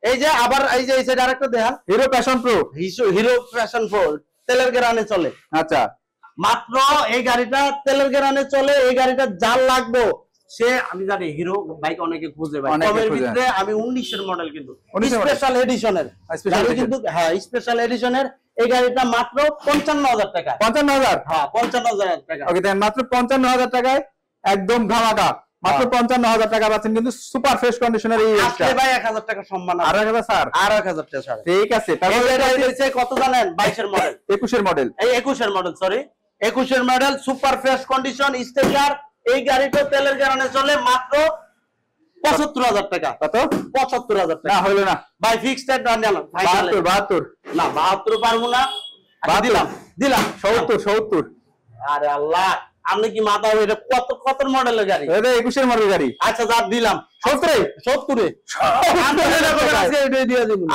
S1: এই যে আবার এই যে এই সাইড আরেকটা দেখান,
S2: hero passion pro.
S1: Hero passion 4 তেলের গ্যারানে চলে।
S2: আচ্ছা,
S1: মাত্র এই গাড়িটা তেলের গ্যারানে চলে। এই গাড়িটা যার লাগবে সে, আমি জানি হিরো বাইক অনেকে খুঁজে ভাই, কমের ভিতরে আমি 19 এর মডেল কিন্তু স্পেশাল এডিশনের গাড়ি কিন্তু, হ্যাঁ স্পেশাল এডিশনের এই গাড়িটা মাত্র 55,000 টাকা।
S2: 55,000?
S1: হ্যাঁ 55,000 টাকা।
S2: ওকে, দেন মাত্র 55,000 টাকায় একদম ধামাকা। মাত্র 55,000 টাকা পাচ্ছেন কিন্তু সুপার ফ্রেশ কন্ডিশনের এই
S1: আজকে ভাই 1,000 টাকা সম্মান।
S2: আর 1,000 স্যার?
S1: আর 1,000 টাকা স্যার।
S2: ঠিক আছে। তারপরে
S1: এটা হইছে কত জানেন? 22 এর মডেল।
S2: 21 এর মডেল।
S1: এই 21 এর মডেল, সরি 21 এর মডেল, সুপার ফ্রেশ কন্ডিশন স্টেকার। এই গাড়িটা তেলের গ্যারানে চলে মাত্র 75,000 টাকা।
S2: কত?
S1: 75,000 টাকা।
S2: না হলো না
S1: ভাই ফিক্সড রেট রাখলাম।
S2: 72?
S1: না 72 পারবো না। দিলাম
S2: 70?
S1: আরে আল্লাহ, আপনি কি মাথা এটা কত কত মডেলের গাড়ি?
S2: এটা 21 এর মডেল গাড়ি।
S1: আচ্ছা যা দিলাম
S2: 70?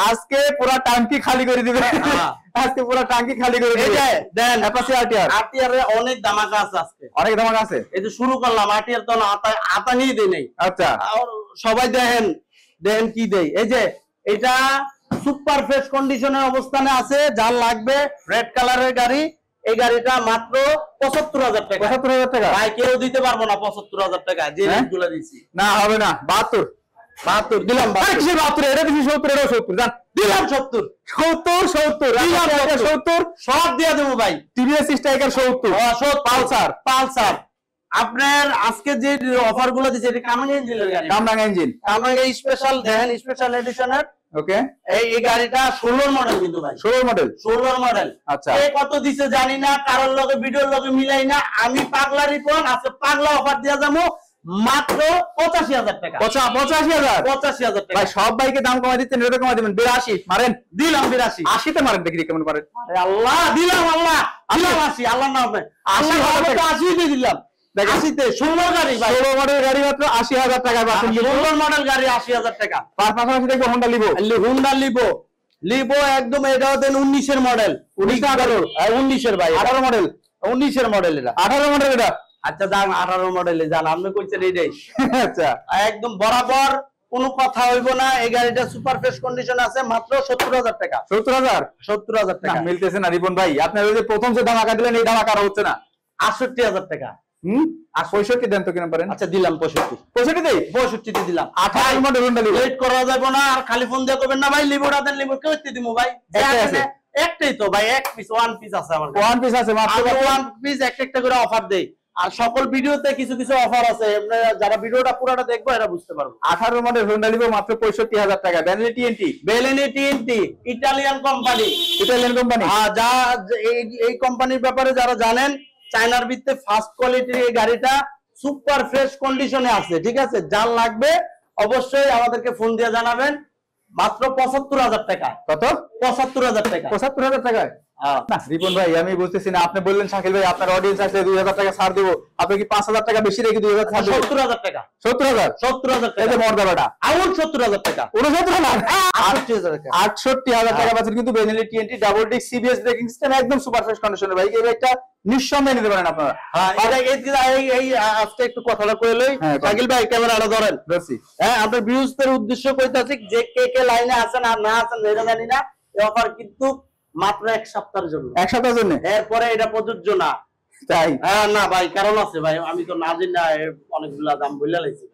S2: আজকে পুরো টাঙ্কি খালি করে দিবে। আজকে পুরো টাঙ্কি খালি করে দিবে।
S1: দেন
S2: অ্যাপাচি আরটিআর।
S1: আরটিআর এর অনেক দামাকা আছে আজকে।
S2: অনেক দামাকা আছে।
S1: এই যে শুরু করলাম, আরটিআর তো না আতা নিয়ে দেই নাই।
S2: আচ্ছা,
S1: সবাই দেখেন দেখেন কি দেই। এই যে এটা সুপার ফ্রেশ কন্ডিশনের অবস্থানে আছে। যার লাগবে রেড কালারের গাড়ি, এই গাড়িটা মাত্র 75,000 টাকা।
S2: 75,000 টাকা?
S1: ভাই কেউ দিতে পারবো না 75,000 টাকা যে রেটগুলো দিছি।
S2: না হবে না। 72
S1: দিলাম।
S2: 72? এটা দিছি 70, এটাও 70। জান,
S1: দিলাম 70
S2: দিলাম 70।
S1: সব দিয়ে দেবো ভাই।
S2: TVS striker 70।
S1: পালসার আপনার আজকে যে অফার গুলো দিচ্ছে, এটা কামাঙ্গা ইঞ্জিনের গাড়ি।
S2: কামরাঙ্গা ইঞ্জিন।
S1: কামাঙ্গা স্পেশাল দেখেন, স্পেশাল এডিশনের।
S2: ওকে,
S1: এই গাড়িটা 16 মডেল কিন্তু ভাই।
S2: 16 মডেল?
S1: 16 মডেল।
S2: আচ্ছা,
S1: এ কত দিছে জানি না, কারোর লগে ভিডিওর লগে মিলাই না। আমি পাগলা রিপন আজকে পাগলা অফার দিয়া যাবো মাত্র 85,000 টাকা।
S2: 85,000?
S1: 85,000 টাকা।
S2: ভাই সব বাইকে দাম কমাই দিচ্ছেন, রেট কমাই দিবেন। 82 মারেন।
S1: দিলাম 82।
S2: 80 তে মারেন, দেখি কেমন পারেন।
S1: আল্লাহ দিলাম, আল্লাহ দিলাম 80। আল্লাহ নাম 80 দিয়ে দিলাম। 80 তে 16 গাড়ি ভাই।
S2: 16 মডেল গাড়ি মাত্র 80,000 টাকা পাচ্ছেন।
S1: 16 মডেল গাড়ি 80,000 টাকা।
S2: পাশাপাশি দেখবো হোন্ডা
S1: লিভো একদম এটাও দেন 19 এর মডেল।
S2: 19 না 18?
S1: 19 এর ভাই।
S2: 18 মডেল?
S1: 19 এর মডেল এটা।
S2: 18 মডেল এটা?
S1: আচ্ছা যান 18 মডেলে যান, আপনি কইছেন এইটাই।
S2: আচ্ছা,
S1: একদম বরাবর কোনো কথা হইব না। এই গাড়িটা সুপার ফ্রেশ কন্ডিশন আছে মাত্র 70,000 টাকা।
S2: 70,000?
S1: 70,000 টাকা
S2: মিলতেছে না রিপন ভাই। আপনার ওই যে প্রথম যে ধামাকা দিলেন, এই ধামাকা আর হচ্ছে না।
S1: 68,000 টাকা।
S2: আর 65 দেন তো কিনা পারেন?
S1: আচ্ছা দিলাম 65।
S2: 65 দেই?
S1: 65 তে দিলাম।
S2: 18 মডেল হোন্ডা লিভো।
S1: লেট করা যাবে না। আর খালি ফোন দিয়ে করবেন না ভাই, লিভোটা দেন। লিভো কেউ দিমু ভাই?
S2: একটাই আছে?
S1: একটাই তো ভাই, এক পিস ওয়ান পিস আছে আমার কাছে।
S2: ওয়ান পিস আছে মাত্র?
S1: ওয়ান পিস একটা করে অফার দেই। আর সকল ভিডিওতে কিছু কিছু অফার আছে। যারা ভিডিওটা পুরোটা দেখবো এরা বুঝতে পারবো।
S2: 18 মডেল হোন্ডা লিভো মাত্র 65,000 টাকা। বেলেনি
S1: TNT Italian company.
S2: Italian company?
S1: যা এই কোম্পানির ব্যাপারে যারা জানেন, চায়নার ভিত্তিতে ফার্স্ট কোয়ালিটির এই গাড়িটা সুপার ফ্রেশ কন্ডিশনে আছে, ঠিক আছে? যার লাগবে অবশ্যই আমাদেরকে ফোন দিয়ে জানাবেন। মাত্র 75,000 টাকা।
S2: কত?
S1: 75,000 টাকা।
S2: 75,000 টাকায়? না রিপন ভাই আমি বুঝতেছি না, আপনি বললেন শাকিল ভাই আপনার অডিয়েন্স আছে 2000 টাকা ছাড় দেবো, আপনি কি 5000 টাকা বেশি রেখে 2000 ছাড় দেবেন?
S1: 70000 টাকা
S2: 70000 এই যে মর্যাদাটা
S1: আউল 70000 টাকা
S2: 69 না
S1: 68000 টাকা
S2: 68000 টাকা পাচ্ছেন কিন্তু Benelli TNT double disc CBS braking system একদম সুপার ফ্রেশ কন্ডিশনের বাইক। এই বাইকটা নিঃসন্দেহে নিতে পারেন আপনারা।
S1: হ্যাঁ এই আজকে একটু কথাটা কই লই শাকিল ভাই ক্যামেরাটা ধরেন
S2: ধরছি।
S1: হ্যাঁ আপনার ভিউজদের উদ্দেশ্য কইতাছি যে কে লাইনে আছেন আর না আছেন এটা জানি না, এই অফার কিন্তু মাত্র এক সপ্তাহের জন্য,
S2: এক সপ্তাহের জন্য,
S1: এরপরে এটা প্রযোজ্য না।
S2: তাই
S1: হ্যাঁ না ভাই কারণ আছে ভাই, আমি তো না জানি না অনেকগুলা দাম বইলা লাইছি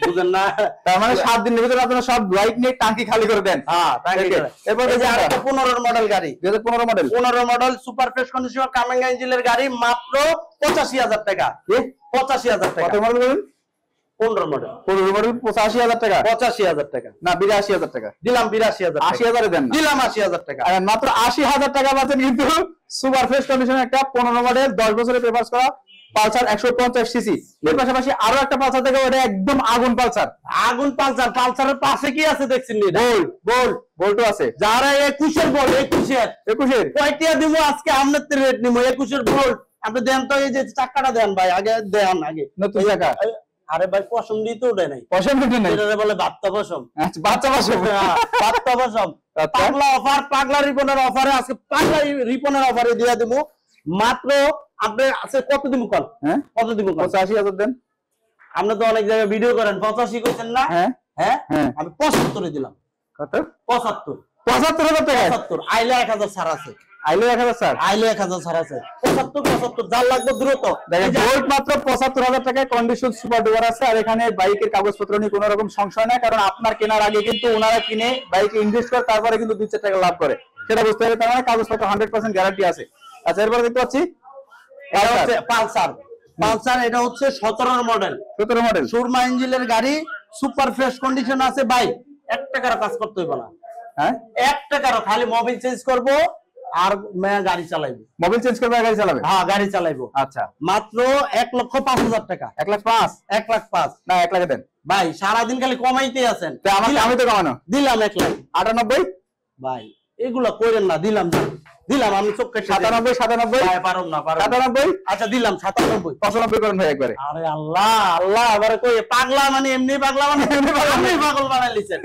S1: বুঝেন না।
S2: তার মানে 7 দিনের ভিতরে আপনারা সব বাইক নিয়ে টাঙ্কি খালি করে দেন।
S1: হ্যাঁ টাঙ্কি করে।
S2: এরপর
S1: এই যে আরেকটা 15 মডেল গাড়ি
S2: 2015 model
S1: 15 model super fresh condition coming ইঞ্জিনের গাড়ি মাত্র 85000 টাকা। 85000 টাকা।
S2: কত মডেল বলুন?
S1: 15 মডেল
S2: 15 মডেল 85000 টাকা
S1: 85000 টাকা
S2: না 82000 টাকা
S1: দিলাম, 82000
S2: 80000 দেন না,
S1: দিলাম 80000 টাকা।
S2: আর মাত্র 80000 টাকা পাচ্ছেন কিন্তু সুপার ফ্রেশ কন্ডিশনের একটা 15 মডেল 10 বছরের পেপারস করা পালসার 150 সিসি। এর পাশাপাশি আরো একটা পালসার থেকে ওটা একদম আগুন পালসার।
S1: আগুন পালসার, পালসারের পাশে কি আছে দেখছেন নি?
S2: বল্টও আছে।
S1: যারা 21 এর বল 21 কয়টিয়া দিব আজকে আমনের রেট নিব 21 এর বল। আপনি দেন তো, এই যে চাকাটা দেন ভাই, আগে দেন আগে
S2: নতুন চাকা।
S1: আরে ভাই পশম দিতে ওঠে নাই,
S2: পশম দিতে নাই,
S1: এটারে বলে বাচ্চা পশম।
S2: আচ্ছা বাচ্চা পশম,
S1: বাচ্চা পশম। পাগলা অফার, পাগলা রিপনের অফারে আজকে পাগলা রিপনের অফারে দিয়ে দেব মাত্র। আপনি আছে কত দিব কল?
S2: হ্যাঁ
S1: কত দিব কল?
S2: 85000 দেন।
S1: আপনি তো অনেক জায়গায় ভিডিও করেন 85 কইছেন না?
S2: হ্যাঁ
S1: হ্যাঁ
S2: হ্যাঁ
S1: আমি 75 এ দিলাম।
S2: কত?
S1: 75000 টাকা। 75 আইলে 1000 ছাড় আছে,
S2: আইলো 1000 স্যার,
S1: আইলে 1000 ছাড় আছে। 75 যার লাগবে দ্রুত
S2: দেখেন গোল্ড মাত্র 75000 টাকায় কন্ডিশন সুপার ডুপার আছে। আর এখানে বাইকের কাগজপত্র নিয়ে কোনো রকম সংশয় নাই, কারণ আপনার কেনার আগে কিন্তু ওনারা কিনে বাইকে ইনভেস্ট করে তারপরে কিন্তু 2-4 টাকা লাভ করে, সেটা বুঝতে হবে। তার মানে কাগজপত্র 100% গ্যারান্টি আছে। আচ্ছা এরপরে দেখতে পাচ্ছি
S1: এটা হচ্ছে পালসার। পালসার এটা হচ্ছে 17 মডেল
S2: 17 মডেল
S1: সুরমা ইঞ্জিনের গাড়ি, সুপার ফ্রেশ কন্ডিশন আছে ভাই। 1 টাকার কাজ করতে হইব না,
S2: হ্যাঁ
S1: 1 টাকার, খালি মোবাইল চেঞ্জ করব আর গাড়ি চালাইবো।
S2: মোবাইল চেঞ্জ করবে গাড়ি চালাবে?
S1: হ্যাঁ গাড়ি চালাইবো।
S2: আচ্ছা
S1: মাত্র 1,05,000 টাকা।
S2: 1,05,000
S1: 1,05,000
S2: না 1 লাখ দেন
S1: ভাই, সারাদিন খালি কমাইতে আছেন।
S2: আমি তো কমানো
S1: দিলাম 1 লাখ
S2: 98
S1: ভাই, এগুলা করেন না। দিলাম আমি চোখে
S2: 97
S1: ভাই পারুম না
S2: 97
S1: আচ্ছা দিলাম 97
S2: 95 করেন ভাই একবারে।
S1: আরে আল্লাহ আল্লাহ, আবার কই পাগলা মানে এমনি পাগলা মানে এমনি পাগল বানাই লিছেন।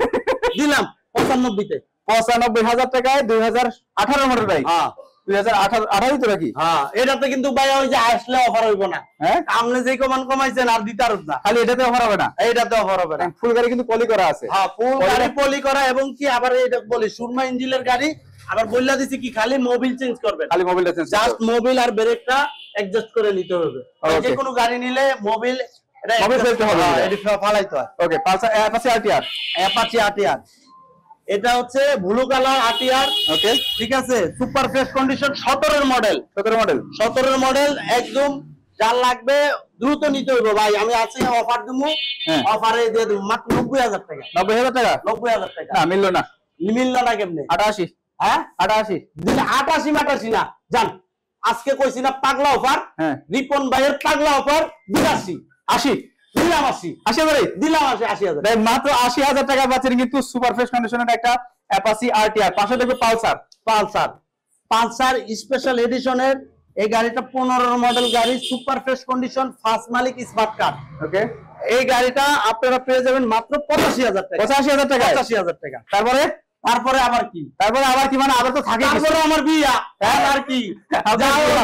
S1: দিলাম 95 তে
S2: 95000 টাকায় 2018 মডেল ভাই।
S1: হ্যাঁ
S2: 2018 তো নাকি?
S1: হ্যাঁ এটাতে কিন্তু ভাই ওই যে আসলে অফার হইব না।
S2: হ্যাঁ
S1: আপনি যে কমান কমাইছেন আর দিতে পারব না,
S2: খালি এটাতে অফার হবে না,
S1: এইটাতে অফার হবে না।
S2: ফুল গাড়ি কিন্তু পলি করা আছে।
S1: হ্যাঁ ফুল গাড়ি পলি করা, এবং কি আবার এটা বলি সুরমা ইঞ্জিনের গাড়ি। আবার বললা দিছি কি খালি মোবিল চেঞ্জ করবেন,
S2: খালি মোবিলটা চেঞ্জ,
S1: জাস্ট মোবিল আর ব্রেকটা অ্যাডজাস্ট করে নিতে হবে। যে কোনো গাড়ি নিলে মোবিল এটা
S2: মোবিল ফেলতে হবে,
S1: এটা ফালাইতে হয়।
S2: ওকে Pulsar Apache RTR,
S1: Apache RTR এটা হচ্ছে ব্লু কালার আরটিআর।
S2: ওকে
S1: ঠিক আছে, super fresh condition 17 model 17 model একদম। যার লাগবে দ্রুত নিতে হইব ভাই। আমি আজকে অফার দেবো, অফারে দিয়ে দেবো মাত্র 90000 টাকা।
S2: 90000 টাকা
S1: 90000 টাকা
S2: না মিললো না,
S1: মিললো না কেমনে?
S2: 88
S1: হ্যাঁ
S2: 88
S1: দিলে 88 না জান। আজকে কইছি না পাগলা অফার,
S2: হ্যাঁ
S1: রিপন ভাইয়ের পাগলা অফার 82 দিলাম 80
S2: করে
S1: দিলাম 80,000
S2: ভাই মাত্র 80000 টাকা পাচ্ছেন কিন্তু সুপার ফ্রেশ কন্ডিশনের একটা অ্যাপাচি আরটিআর। পাশে দেখো
S1: পালসার স্পেশাল এডিশনের এই গাড়িটা 15 মডেল গাড়ি, সুপার ফ্রেশ কন্ডিশন, ফার্স্ট মালিক, স্মার্ট কার্ড।
S2: ওকে
S1: এই গাড়িটা আপনারা পেয়ে যাবেন মাত্র 85000 টাকা।
S2: 85000 টাকা
S1: 85000 টাকা।
S2: তারপরে
S1: আবার কি
S2: মানে আবার তো থাকে,
S1: তারপরে আমার বিয়া। হ্যাঁ আর কি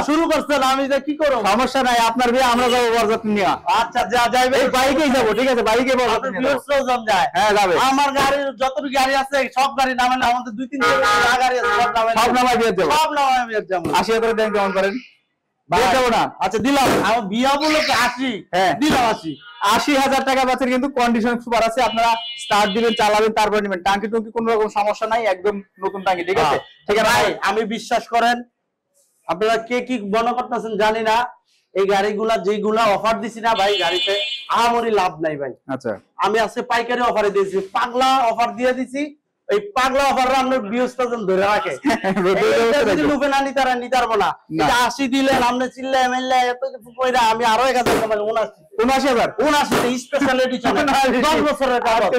S1: শুরু করছেন, আমি যে কি করব?
S2: সমস্যা নাই, আপনার বিয়ে আমরা যাবো বরযাত্রী নিয়ে।
S1: আচ্ছা যা যাইবে
S2: এই বাইকেই যাবো, ঠিক আছে বাইকে বরযাত্রী নিয়ে যাবো।
S1: যায়।
S2: হ্যাঁ যাবে।
S1: আমার গাড়ির যতটুকু গাড়ি আছে সব গাড়ি নামে না, আমাদের 2-3 গাড়ি আছে
S2: সব নামায় বিয়ে দেবো,
S1: সব নামে আমি যাবো।
S2: 80 করে দেন, কেমন করেন? বিয়ে যাবো না?
S1: আচ্ছা দিলাম, আমার বিয়া বলে 80
S2: হ্যাঁ
S1: দিলাম
S2: 80,000 টাকা পাচ্ছেন কিন্তু কন্ডিশন সুপার আছে। আপনারা স্টার্ট দিবেন, চালাবেন, তারপর নেবেন। টাঙ্কি টুঙ্কি কোনো রকম সমস্যা নাই, একদম নতুন টাঙ্কি, ঠিক আছে? ঠিক আছে
S1: ভাই, আমি বিশ্বাস করেন, আপনারা কে কি মনে করতেছেন জানি না, এই গাড়িগুলা যেগুলা অফার দিছি না ভাই, গাড়িতে আহামরি লাভ নাই ভাই।
S2: আচ্ছা
S1: আমি আজকে পাইকারি অফারে দিয়েছি, পাগলা অফার দিয়ে দিছি। এই পাগলা অফার আমরা বিউজটা ধরে রাখে, যদি লুপে না নিতে পারবো না। 80 দিলেন আপনি চিল্লা এমএলএ এত কিছু কইরা আমি আরো 1000 টাকা 79 স্পেশাল এডিশন 10 বছরের কাগজ,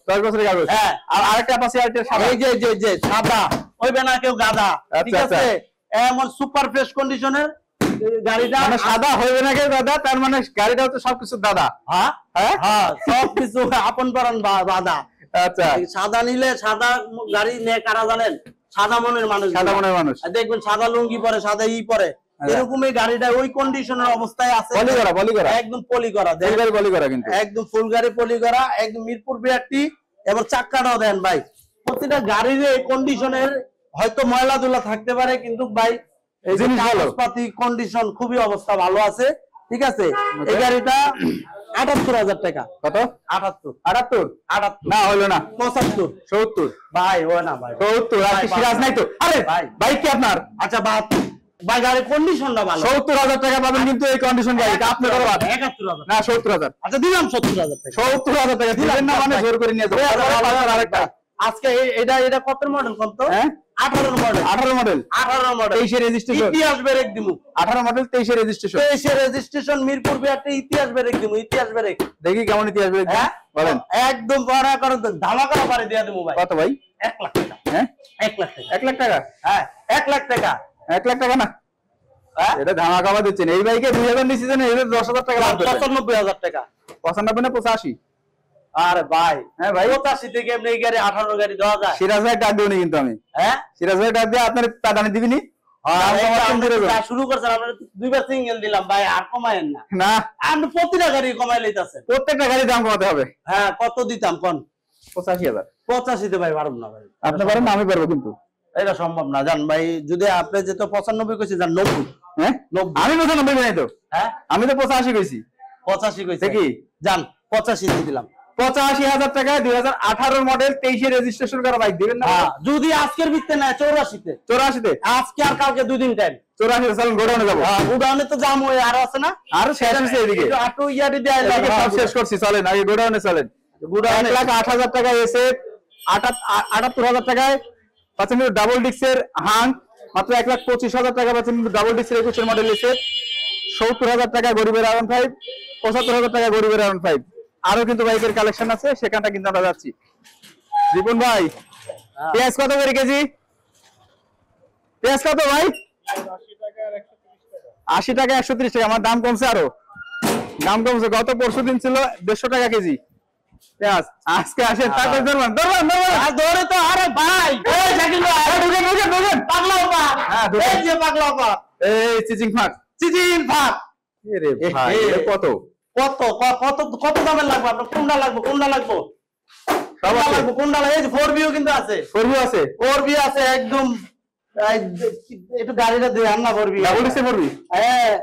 S1: 10 বছরের কাগজ।
S2: হ্যাঁ আর আরেকটা পাশে আরটিআর সাদা,
S1: এই যে সাদা হইবে না কেউ গাধা, ঠিক
S2: আচ্ছা,
S1: আছে? এমন সুপার ফ্রেশ কন্ডিশনের গাড়িটা,
S2: মানে সাদা হইবে না কেউ দাদা, তার মানে গাড়িটা হচ্ছে সবকিছু দাদা।
S1: হ্যাঁ
S2: হ্যাঁ
S1: হ্যাঁ সবকিছু আপন পরান বাধা।
S2: আচ্ছা,
S1: সাদা নিলে, সাদা গাড়ি নিয়ে কারা জানেন? সাদা মনের মানুষ,
S2: সাদা মনের মানুষ।
S1: আর দেখবেন সাদা লুঙ্গি পরে, সাদা পরে, এরকম এই গাড়িটা ওই কন্ডিশনের অবস্থায় আছে,
S2: পলি করা
S1: একদম পলি করা,
S2: পলি করা কিন্তু
S1: একদম ফুল গাড়ি পলি করা, একদম মিরপুর বিআরটি। এবং চাক্কাটাও দেন ভাই, প্রতিটা গাড়ির এই কন্ডিশনের হয়তো ময়লা ধুলা থাকতে পারে, কিন্তু ভাই এই
S2: জিনিস ভালো।
S1: কাগজপাতি কন্ডিশন খুবই অবস্থা ভালো আছে, ঠিক আছে? এই গাড়িটা ৭৮,০০০ টাকা।
S2: কত?
S1: ৭৮,
S2: ৭৮ না হলো না,
S1: ৭৫,
S2: ৭০
S1: ভাই ও না ভাই,
S2: ৭০। আর কি সিরাজ নাই তো? আরে
S1: ভাই।
S2: বাইক কি আপনার?
S1: আচ্ছা ভাই গাড়ির কন্ডিশনটা ভালো।
S2: ৭০,০০০ টাকা পাবেন কিন্তু এই কন্ডিশন গাড়ি, এটা আপনার বাদ।
S1: ৭১,০০০
S2: না ৭০,০০০,
S1: আচ্ছা দিলাম ৭০,০০০ টাকা।
S2: ৭০,০০০ টাকা দিবেন না মানে জোর করে নিয়ে যাবো। আরেকটা
S1: আজকে এটা কত মডেল কত?
S2: হ্যাঁ
S1: 18 মডেল,
S2: 18 মডেল,
S1: 18 মডেল,
S2: 23 এর রেজিস্ট্রেশন,
S1: ইতিহাস ব্রেক দিমু।
S2: 18 মডেল 23 এর রেজিস্ট্রেশন,
S1: 23 এর রেজিস্ট্রেশন, মিরপুর বিআরটি, ইতিহাস ব্রেক দিমু, ইতিহাস ব্রেক।
S2: দেখি কেমন ইতিহাস ব্রেক
S1: হ্যাঁ
S2: বলেন।
S1: একদম বড় করে ধামাকা অফারে দিয়ে দেবো ভাই।
S2: কত ভাই?
S1: 1 লাখ টাকা।
S2: হ্যাঁ
S1: 1 লাখ টাকা।
S2: 1 লাখ টাকা?
S1: হ্যাঁ 1 লাখ টাকা।
S2: 1 লাখ টাকা না,
S1: হ্যাঁ
S2: এটা ধামাকা বাদ দিচ্ছেন। এই বাইকে 2000 ডিসিশন, এটা 10,000 টাকা লাভ করবে।
S1: 95,000 টাকা।
S2: 95 না 85?
S1: আরে ভাই,
S2: হ্যাঁ ভাই,
S1: 85 থেকে এমনি এই গাড়ি 18 গাড়ি দেওয়া যায়?
S2: সিরাজ ভাই ডাক দিওনি কিন্তু আমি।
S1: হ্যাঁ
S2: সিরাজ ভাই ডাক দিয়ে আপনার প্রাধান্য দিবিনি।
S1: শুরু করছেন আমরা, দুইবার সিঙ্গেল দিলাম ভাই, আর কমায়েন না।
S2: না
S1: আপনি প্রতিটা গাড়ি কমাই লইতাছেন।
S2: প্রত্যেকটা গাড়ির দাম কমাতে হবে।
S1: হ্যাঁ কত দিতাম কোন?
S2: 85,000।
S1: 85 তে ভাই পারব না ভাই।
S2: আপনি পারেন না, আমি পারবো কিন্তু।
S1: এটা সম্ভব না জান ভাই, যদি আপনি যেটা 95 কইছে জান 90।
S2: হ্যাঁ
S1: 90।
S2: আমি 95 নাই তো,
S1: হ্যাঁ
S2: আমি তো 85 কইছি।
S1: 85 কইছে
S2: দেখি
S1: জান 85 দিয়ে দিলাম।
S2: 85,000 টাকায় 2018 মডেল 23 এর রেজিস্ট্রেশন করা বাইক দিবেন না?
S1: হ্যাঁ যদি আজকের ভিত্তে না 84 তে।
S2: 84 তে?
S1: আজকে আর কালকে দুই দিন টাইম।
S2: 84 চলুন গোডাউনে যাবো।
S1: হ্যাঁ গোডাউনে তো জাম হয়ে আর আছে না,
S2: আর শেষ হইছে এদিকে।
S1: একটু আটো ইয়ারি দিয়ে আইলাম,
S2: এদিকে সব শেষ করছি, চলেন আগে গোডাউনে চলেন।
S1: গোডাউনে
S2: 1,08,000 টাকা এসে 78,000 টাকায় পাচ্ছেন কিন্তু ডাবল ডিক্সের হাঙ্ক, মাত্র 1,25,000 টাকা পাচ্ছেন কিন্তু ডাবল ডিক্সের 21 মডেল এসে। 70,000 টাকা গরিবের R15, 75,000 টাকা গরিবের R15। আরো কিন্তু বাইকের কালেকশন আছে, সেখানটা কিন্তু আমরা যাচ্ছি। রিপন ভাই পেঁয়াজ কত করে কেজি? পেঁয়াজ কত ভাই? 80 টাকা 130 টাকা। আমার দাম কমছে, আরো দাম কমছে। গত পরশু দিন ছিল 150 টাকা কেজি পেঁয়াজ, আজকে আসে টাকা ধরবেন
S1: আর ধরে তো। আরে ভাই এই জাকির ভাই
S2: ঢুকেন
S1: পাগলা পা।
S2: হ্যাঁ
S1: এই যে পাগলা পা,
S2: এই চিচিং ফাঁক।
S1: চিচিন ভাগ।
S2: রে ভাই এটা কত?
S1: কত কত কত দামের লাগবে আপনার? কোনটা লাগবে, কোনটা লাগবে,
S2: সব আছে।
S1: কোনটা লাগবে? এই যে 4B কিন্তু আছে,
S2: ফোরবি আছে,
S1: 4B আছে একদম। একটু গাড়িটা দিয়ে আন না 4B।
S2: ডাবল ডিসে ফোরবি,
S1: হ্যাঁ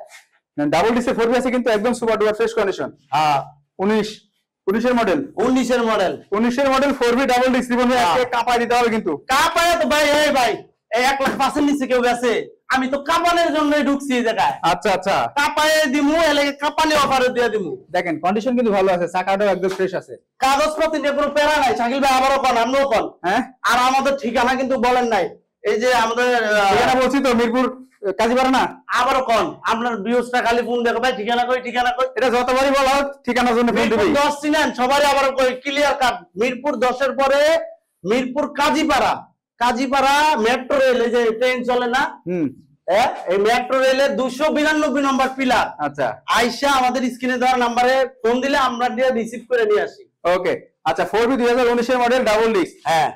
S2: ডাবল ডিসে ফোরবি আছে কিন্তু একদম সুপার ডুপার ফ্রেশ কন্ডিশন।
S1: হ্যাঁ
S2: 19 এর মডেল,
S1: 19 এর মডেল,
S2: 19 এর মডেল ফোরবি ডাবল ডিস জীবনে আজকে কাঁপায় দিতে হবে কিন্তু।
S1: কাপায় তো ভাই। এই ভাই এই 1 লাখ 5 এর নিচে কেউ গেছে? আমি তো কাপানের জন্যই ঢুকছি এই জায়গায়।
S2: আচ্ছা আচ্ছা,
S1: কাপায় দিমু, এলে কাপানি অফারে দিয়ে দিমু।
S2: দেখেন কন্ডিশন কিন্তু ভালো আছে, চাকাটাও একদম ফ্রেশ আছে।
S1: কাগজপত্র নিয়ে কোনো প্যারা নাই। শাকিল ভাই আবারও কোন, আমরাও কোন।
S2: হ্যাঁ
S1: আর আমাদের ঠিকানা কিন্তু বলেন নাই। এই যে আমাদের
S2: ঠিকানা বলছি তো, মিরপুর কাজীপাড়া না?
S1: আবারও কোন, আপনার ভিউজটা খালি ফোন দেখো ভাই, ঠিকানা কই, ঠিকানা কই।
S2: এটা যতবারই বলা হোক ঠিকানার জন্য ফোন
S1: মিরপুর
S2: দিবি।
S1: 10 চিনেন সবারই, আবারও কই ক্লিয়ার কাট। মিরপুর 10 এর পরে মিরপুর কাজীপাড়া, কাজীপাড়া মেট্রো রেল, এই যে ট্রেন চলে না, হ্যাঁ এই মেট্রো রেলের 292 নম্বর পিলার।
S2: আচ্ছা
S1: আইসা আমাদের স্ক্রিনে দেওয়া নাম্বারে ফোন দিলে আমরা দিয়ে রিসিভ করে নিয়ে আসি।
S2: ওকে আচ্ছা, ফোরবি 2019 এর মডেল ডাবল ডিস্ক,
S1: হ্যাঁ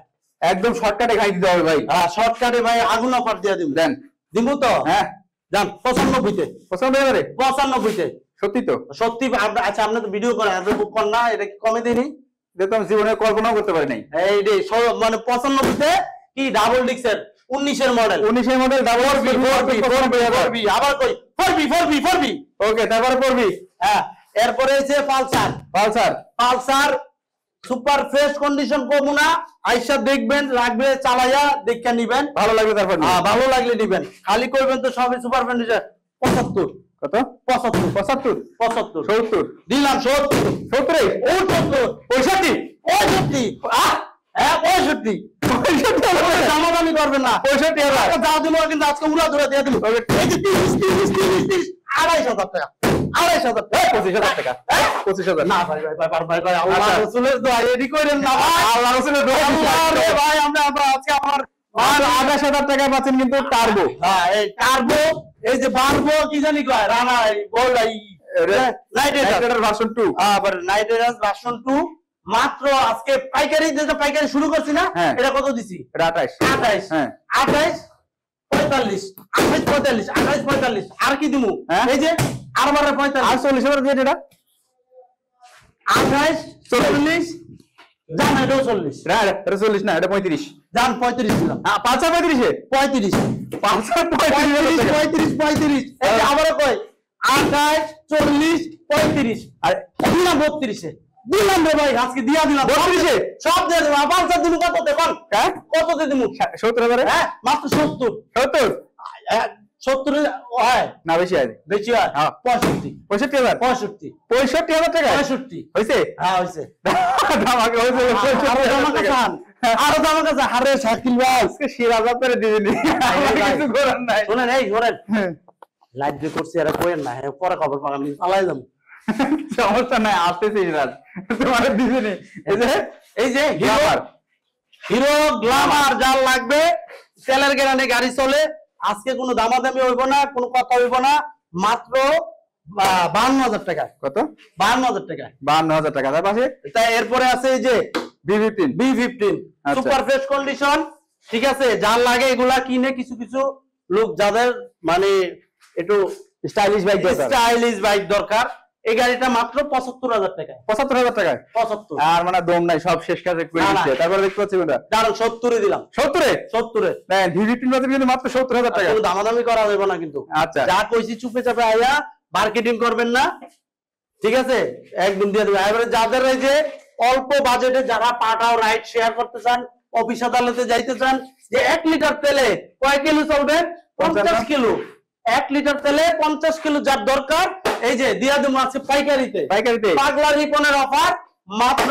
S2: একদম শর্টকাটে খাই দিতে হবে ভাই।
S1: শর্টকাটে ভাই আগুন অফার দিয়ে দিব।
S2: দেন
S1: দিমু তো?
S2: হ্যাঁ
S1: জান 95 তে।
S2: পছন্দ এবারে
S1: 95 তে
S2: সত্যি তো?
S1: সত্যি। আচ্ছা আপনি তো ভিডিও করেন, আপনি বুক করেন না, এটা কি কমে দিনি?
S2: যেহেতু আমি জীবনে কল্পনাও করতে পারি নাই।
S1: এই রে মানে 95 তে কি ডাবল ডিক্সের 19 এর মডেল,
S2: 19 এর মডেল ডাবল
S1: ফোরবি আবার কই 4B।
S2: ওকে তারপরে পড়বি।
S1: হ্যাঁ এরপরে হচ্ছে Pulsar, Pulsar super fresh condition কমুনা। আইসা দেখবেন, লাগবে চালাইয়া দেখে নিবেন,
S2: ভালো লাগবে তারপর
S1: ভালো লাগলে নিবেন। খালি করবেন তো সবই সুপার কন্ডিশন। 75
S2: কত?
S1: 75
S2: 75
S1: 75
S2: 70
S1: দিলাম 70
S2: 70
S1: ও 70
S2: 65
S1: 65 হ্যাঁ 65 দামাদামি করবেন না।
S2: 65,000
S1: যা দিব কিন্তু আজকে উড়া ধরে দিয়ে দিব। এই যে 30 2,500 টাকা, 2,500 টাকা,
S2: 25,000 টাকা, 25,000
S1: না ভাই আল্লাহ রাসূলের দোয়া এডি করেন না ভাই,
S2: আল্লাহ রাসূলের দোয়া
S1: আল্লাহ রে ভাই। আমরা আজকে আমার
S2: 28,000 টাকায় পাচ্ছেন কিন্তু টার্বো।
S1: হ্যাঁ এই টার্বো, এই যে বারবো কি জানি কয় Rana gold Knight Rider
S2: version 2।
S1: আবার নাইট রাইডার ভার্সন 2 মাত্র আজকে পাইকারি যেটা পাইকারি শুরু করছি না,
S2: হ্যাঁ।
S1: এটা কত দিছি?
S2: এটা 28।
S1: 28
S2: হ্যাঁ
S1: 28 45 28 45 28 45 আর কি দিমু?
S2: হ্যাঁ।
S1: এই যে আর বারে 45
S2: আর 40,000 দিয়ে এটা
S1: 28 40 জান এটা 40
S2: এটা 40 না, এটা 35।
S1: জান 35 দিলাম।
S2: পালসার 35 এ
S1: 35
S2: পালসার
S1: 35 35 35 এই যে আবারও কই 28 40 35
S2: আর
S1: দিলাম 32 এ দিলাম রে ভাই, আজকে দিয়া দিলাম
S2: 32 এ
S1: সব দিয়ে দেব। আবার স্যার দিমু কত দেব?
S2: হ্যাঁ
S1: কত দিয়ে দিমু?
S2: 70,000 এ
S1: হ্যাঁ মাত্র 70
S2: 70
S1: 70 হয়
S2: না বেশি আছে।
S1: বেশি হয়
S2: হ্যাঁ।
S1: 65
S2: 65,000
S1: 65
S2: টাকা
S1: 65
S2: হইছে।
S1: হ্যাঁ হইছে।
S2: ধামাকা হইছে।
S1: আরো ধামাকা চান? আরো ধামাকা চান? আরে শাকিল ভাই
S2: আজকে শিরাজাত করে দিবেন, কিছু করার নাই।
S1: শুনেন এই শুনেন লাইভ যে করছি এরা কোয়েন না, হ্যাঁ পরে খবর পাক আমি চালাই যাবো।
S2: সমস্যা নাই, আসতেছে সিরাজ তোমার দিবেন।
S1: এই যে হিরো গ্ল্যামার যার লাগবে তেলের গ্যারান্টি গাড়ি চলে, আজকে কোনো দামাদামি হইব না, কোনো কথা হইব না, মাত্র 52,000 টাকা।
S2: কত?
S1: 52,000 টাকা।
S2: 52,000 টাকা। তার পাশে
S1: তাই এরপরে আছে এই যে
S2: B15
S1: B15
S2: আচ্ছা।
S1: সুপার ফ্রেশ কন্ডিশন, ঠিক আছে? যার লাগে এগুলা কিনে কিছু কিছু লোক যাদের মানে একটু
S2: স্টাইলিশ বাইক দরকার,
S1: স্টাইলিশ বাইক দরকার, এই গাড়িটা মাত্র 75,000 টাকা।
S2: 75,000 টাকায়
S1: 75
S2: আর মানে দম নাই, সব শেষ কাজে করে
S1: না, না।
S2: দিচ্ছে। তারপরে দেখতে পাচ্ছি কোনটা
S1: দাঁড়ান 70 দিলাম।
S2: 70 এ
S1: 70
S2: হ্যাঁ V15 পাচ্ছেন কিন্তু মাত্র 70,000 টাকা।
S1: কোনো দামাদামি করা যাবে না কিন্তু।
S2: আচ্ছা
S1: যা কইছি চুপে চাপে আইয়া মার্কেটিং করবেন না, ঠিক আছে? একদম দিয়ে দেবে। এবারে যাদের এই যে অল্প বাজেটে যারা পাঠাও রাইড শেয়ার করতে চান, অফিস আদালতে যাইতে চান, যে 1 লিটার তেলে কয় কিলো চলবে? 50 কিলো। 1 লিটার তেলে 50 কিলো যার দরকার, এই যে দিয়া দেবো আছে পাইকারিতে।
S2: পাইকারিতে
S1: পাগলা রিপনের অফার মাত্র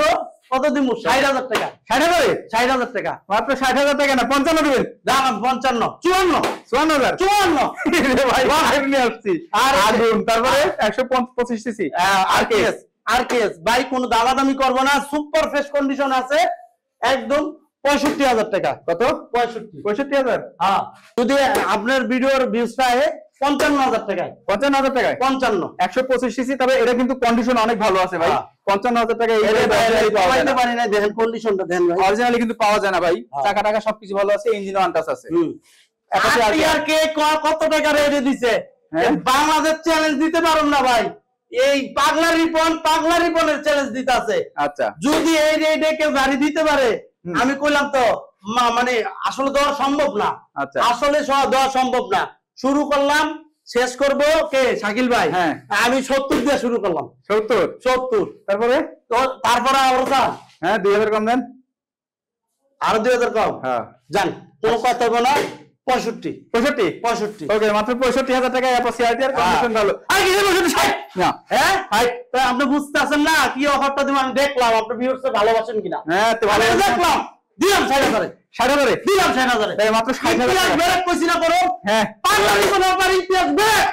S1: কত দিমু? 60,000 টাকা। 60,000 টাকা
S2: মাত্র 60,000 টাকা না 55 দিবেন।
S1: দাম 55 54
S2: 54,000
S1: 54
S2: ভাই লাইভ নিয়ে আসছি।
S1: আর
S2: আগুন, তারপরে 125 সিসি
S1: আরকেএস ভাই কোনো দামাদামি করব না, সুপার ফ্রেশ কন্ডিশন আছে, একদম 65,000 টাকা।
S2: কত? 65,000
S1: হ্যাঁ যদি আপনার ভিডিওর ভিউজটা আহে 55,000 টাকায়।
S2: 55,000 টাকায়
S1: 55
S2: 125 সিসি। তবে এটা কিন্তু কন্ডিশন অনেক ভালো আছে ভাই।
S1: হ্যাঁ।
S2: 55,000 টাকায় এই
S1: এটা
S2: পাওয়া যায় না।
S1: পারি না, দেখেন কন্ডিশনটা দেখেন ভাই।
S2: অরিজিনালি কিন্তু পাওয়া যায় না ভাই।
S1: হ্যাঁ।
S2: চাকা টাকা সবকিছু ভালো আছে, ইঞ্জিনও আনটাস আছে।
S1: আর কে কত টাকা রেটে দিছে?
S2: হ্যাঁ।
S1: বাংলাদেশ চ্যালেঞ্জ দিতে পারুন না ভাই, এই পাগলা রিপনের চ্যালেঞ্জ দিতে আছে।
S2: আচ্ছা
S1: যদি এই রেটে কেউ গাড়ি দিতে পারে, আমি কইলাম তো মানে আসলে দেওয়া সম্ভব না।
S2: আচ্ছা
S1: আসলে দেওয়া সম্ভব না। শুরু করলাম, শেষ করব কে? শাকিল ভাই।
S2: হ্যাঁ।
S1: আমি 70 দিয়ে শুরু করলাম।
S2: 70 তারপরে
S1: তো তারপরে আরো
S2: হ্যাঁ 2,000 কম দেন।
S1: আরো 2,000 কম
S2: হ্যাঁ
S1: জান, কোনো কথা হবে না। 65
S2: ওকে মাত্র 65,000 টাকায় অ্যাপো সিআরটি আর কন্ডিশন ভালো।
S1: আর কি 65
S2: না
S1: হ্যাঁ ভাই, তো আপনি বুঝতেছেন না কি অফারটা দিবেন? আমি দেখলাম আপনি ভিউয়ার্স ভালোবাসেন কিনা।
S2: হ্যাঁ তো ভালো
S1: আমি দেখলাম, দিলাম 60,000
S2: 60,000
S1: দিলাম 60,000
S2: তাই মাত্র 60,000
S1: ইতিহাস
S2: টাকা।
S1: বেরেক কইছি না করো।
S2: হ্যাঁ
S1: পাগলামি কোনো ব্যাপার, ইতিহাস বেরেক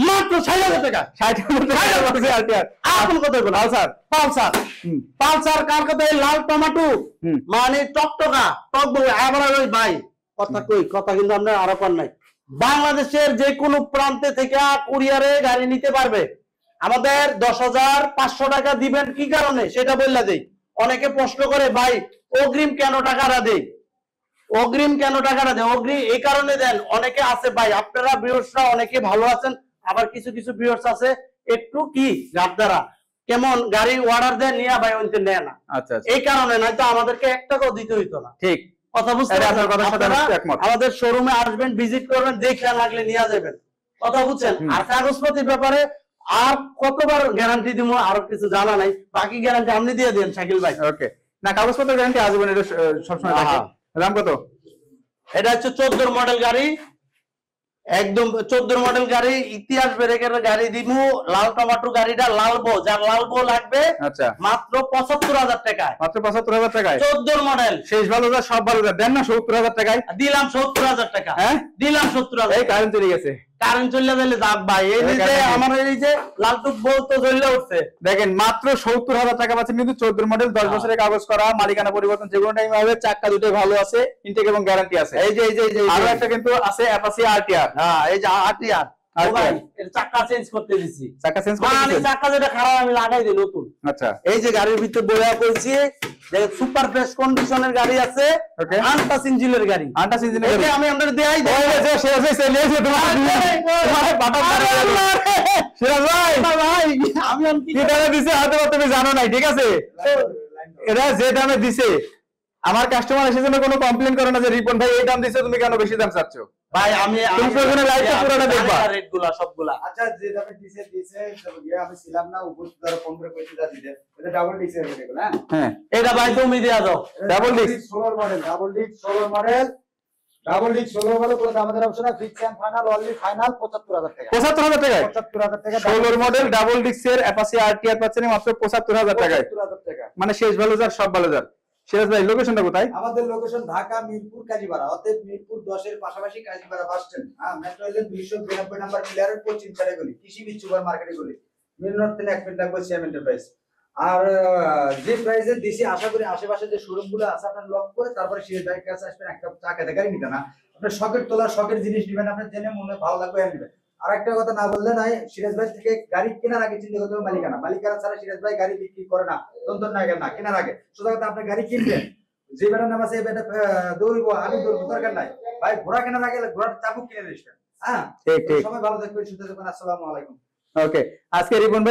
S1: মাত্র 60,000 টাকা।
S2: 60,000 টাকা সিআরটি আর
S1: আপন কত বলেন? পালসার কার কথা? লাল টমেটো মানে টকটকা টক আবার ওই ভাই কথা কিন্তু আপনার আরো কর নাই। বাংলাদেশের যে কোনো প্রান্তে থেকে কুরিয়ারে গাড়ি নিতে পারবে। আমাদের 10,500 টাকা দিবেন কি কারণে সেটা বললা দেই। অনেকে প্রশ্ন করে ভাই অগ্রিম কেন টাকাটা দেই, অগ্রিম কেন টাকাটা দেয়? অগ্রিম এই কারণে দেন, অনেকে আছে ভাই আপনারা ভিউয়ার্সরা অনেকে ভালো আছেন, আবার কিছু কিছু ভিউয়ার্স আছে একটু কি গাদ্দারা, কেমন গাড়ি অর্ডার দেয় নিয়ে ভাই ওইতে নেয় না।
S2: আচ্ছা
S1: এই কারণে নয়তো আমাদেরকে 1 টাকাও দিতে হইতো না।
S2: ঠিক
S1: কথা বুঝতে
S2: আরে আপনার
S1: পারছেন?
S2: কথার সাথে আমি
S1: আপনারা
S2: একমত।
S1: আমাদের শোরুমে আসবেন, ভিজিট করবেন, দেখে লাগলে নিয়ে যাবেন। কথা বুঝছেন? আর কাগজপত্রের ব্যাপারে আর কতবার গ্যারান্টি দিব আরো কিছু জানা নাই, বাকি গ্যারান্টি আপনি দিয়ে দেন শাকিল ভাই।
S2: ওকে না কাগজপত্র গ্যারান্টি আজীবন, এটা সবসময় থাকে। দাম কত?
S1: এটা হচ্ছে 14 মডেল গাড়ি, একদম 14 মডেল গাড়ি, ইতিহাস ব্রেকের গাড়ি দিমু। লাল টমেটো গাড়িটা লালবো, যার লালবো লাগবে
S2: আচ্ছা
S1: মাত্র 75,000 টাকায়।
S2: মাত্র 75,000 টাকায়
S1: 14 মডেল
S2: শেষ ভালো সব ভালো দেন না 70,000 টাকায়।
S1: দিলাম 70,000 টাকা।
S2: হ্যাঁ
S1: দিলাম 70,000।
S2: এই কারেন্ট চলে গেছে।
S1: কারেন্ট চলে গেলে যাক ভাই, এই যে আমার এই যে লালটুক বউ তো জ্বলে উঠছে।
S2: দেখেন মাত্র 70,000 টাকা পাচ্ছেন কিন্তু 14 মডেল 10 বছরের কাগজ করা, মালিকানা পরিবর্তন যে কোনো টাইম হবে, চাক্কা দুটোই ভালো আছে, ইনটেক এবং গ্যারান্টি আছে।
S1: এই যে
S2: আরো একটা কিন্তু আছে অ্যাপাচি আরটিআর।
S1: হ্যাঁ এই যে আরটিআর ভাই, এর চাকা চেঞ্জ করতে দিছি।
S2: চাক্কা চেঞ্জ করে
S1: মানে
S2: দিয়েছেন?
S1: চাকা যেটা খারাপ আমি লাগাই দিই নতুন।
S2: আচ্ছা,
S1: এই যে গাড়ির ভিতরে বইয়া কইছি যে সুপার ফ্রেশ কন্ডিশনের গাড়ি আছে,
S2: Okay.
S1: আনটাচ ইঞ্জিনের গাড়ি।
S2: আন্টাস ইঞ্জিনের
S1: এই যে আমি আপনাদের দেখাই দিই। আমি আর কি
S2: কি দামে দিছে হয়তো তুমি জানো নাই, ঠিক আছে? এরা যে দামে দিছে, আমার কাস্টমার এসে যেন কোনো কমপ্লেন করে না যে রিপন ভাই এই দাম দিছে, তুমি কেন বেশি দাম চাচ্ছ।
S1: ভাই আমি
S2: তুমি প্রয়োজনে লাইভটা পুরোটা দেখবা।
S1: রেটগুলা সবগুলা।
S3: আচ্ছা যে দামে দিছে আমি ছিলাম না, উপস্থিত আরো 15 কোটি টাকা দিতে, এটা ডাবল ডিক্সের এগুলো। হ্যাঁ
S2: হ্যাঁ,
S1: এটা ভাই তুমি দিয়া দাও।
S2: ডাবল ডিস্ক
S3: 16 মডেল, ডাবল ডিক্স 16 মডেল, ডাবল ডিক্স 16 মডেল, পুরো আমাদের অপশন আছে, fix and final, only final 75,000 টাকা।
S2: 75,000 টাকায়
S3: 75,000 টাকা
S2: 16 মডেল ডাবল ডিস্কের অ্যাপাচি আরটিআর পাচ্ছেন মাত্র 75,000 টাকায়।
S3: 75,000 টাকা।
S2: মানে শেষ ভালোজার সব ভালোজার। সিরাজ ভাই লোকেশনটা কোথায়?
S3: আমাদের লোকেশন ঢাকা মিরপুর কাজীপাড়া, অতএব মিরপুর 10 এর পাশাপাশি কাজীপাড়া বাস স্ট্যান্ড। হ্যাঁ, মেট্রো রেলের 292 নাম্বার মিলারের পশ্চিম সাইডে গলি, কৃষি বিচ সুপার মার্কেটে গলি, মিল রোড থেকে 1 মিনিট লাগবে সিএম এন্টারপ্রাইজ। আর যে প্রাইসে দিছি, আশা করি আশেপাশে যে শোরুম গুলো আছে আপনার লক করে তারপরে সিএস বাইক কাছে আসবেন, এক কাপ চা খেতে, গাড়ি নিতে না, আপনার শখের তোলা শখের জিনিস নেবেন, আপনার জেনে মনে ভালো লাগবে আর নেবেন। আর একটা কথা না বললে নাই, সিরাজ ভাই থেকে গাড়ি কেনার আগে চিন্তা করতে হবে মালিকানা। মালিকানা ছাড়া সিরাজ ভাই গাড়ি বিক্রি করে না, তন্তর না না কেনার আগে। সোজা কথা, আপনি গাড়ি কিনবেন, যে বেটার নাম আছে এই বেটা দৌড়বো, আমি দৌড়বো, দরকার নাই ভাই। ঘোড়া কেনার আগে ঘোড়ার চাবুক কিনে নিবেন। হ্যাঁ,
S2: ঠিক ঠিক।
S3: সবাই ভালো থাকবেন, সুস্থ থাকবেন, আসসালামু আলাইকুম।
S2: ওকে, আজকে রিপন ভাই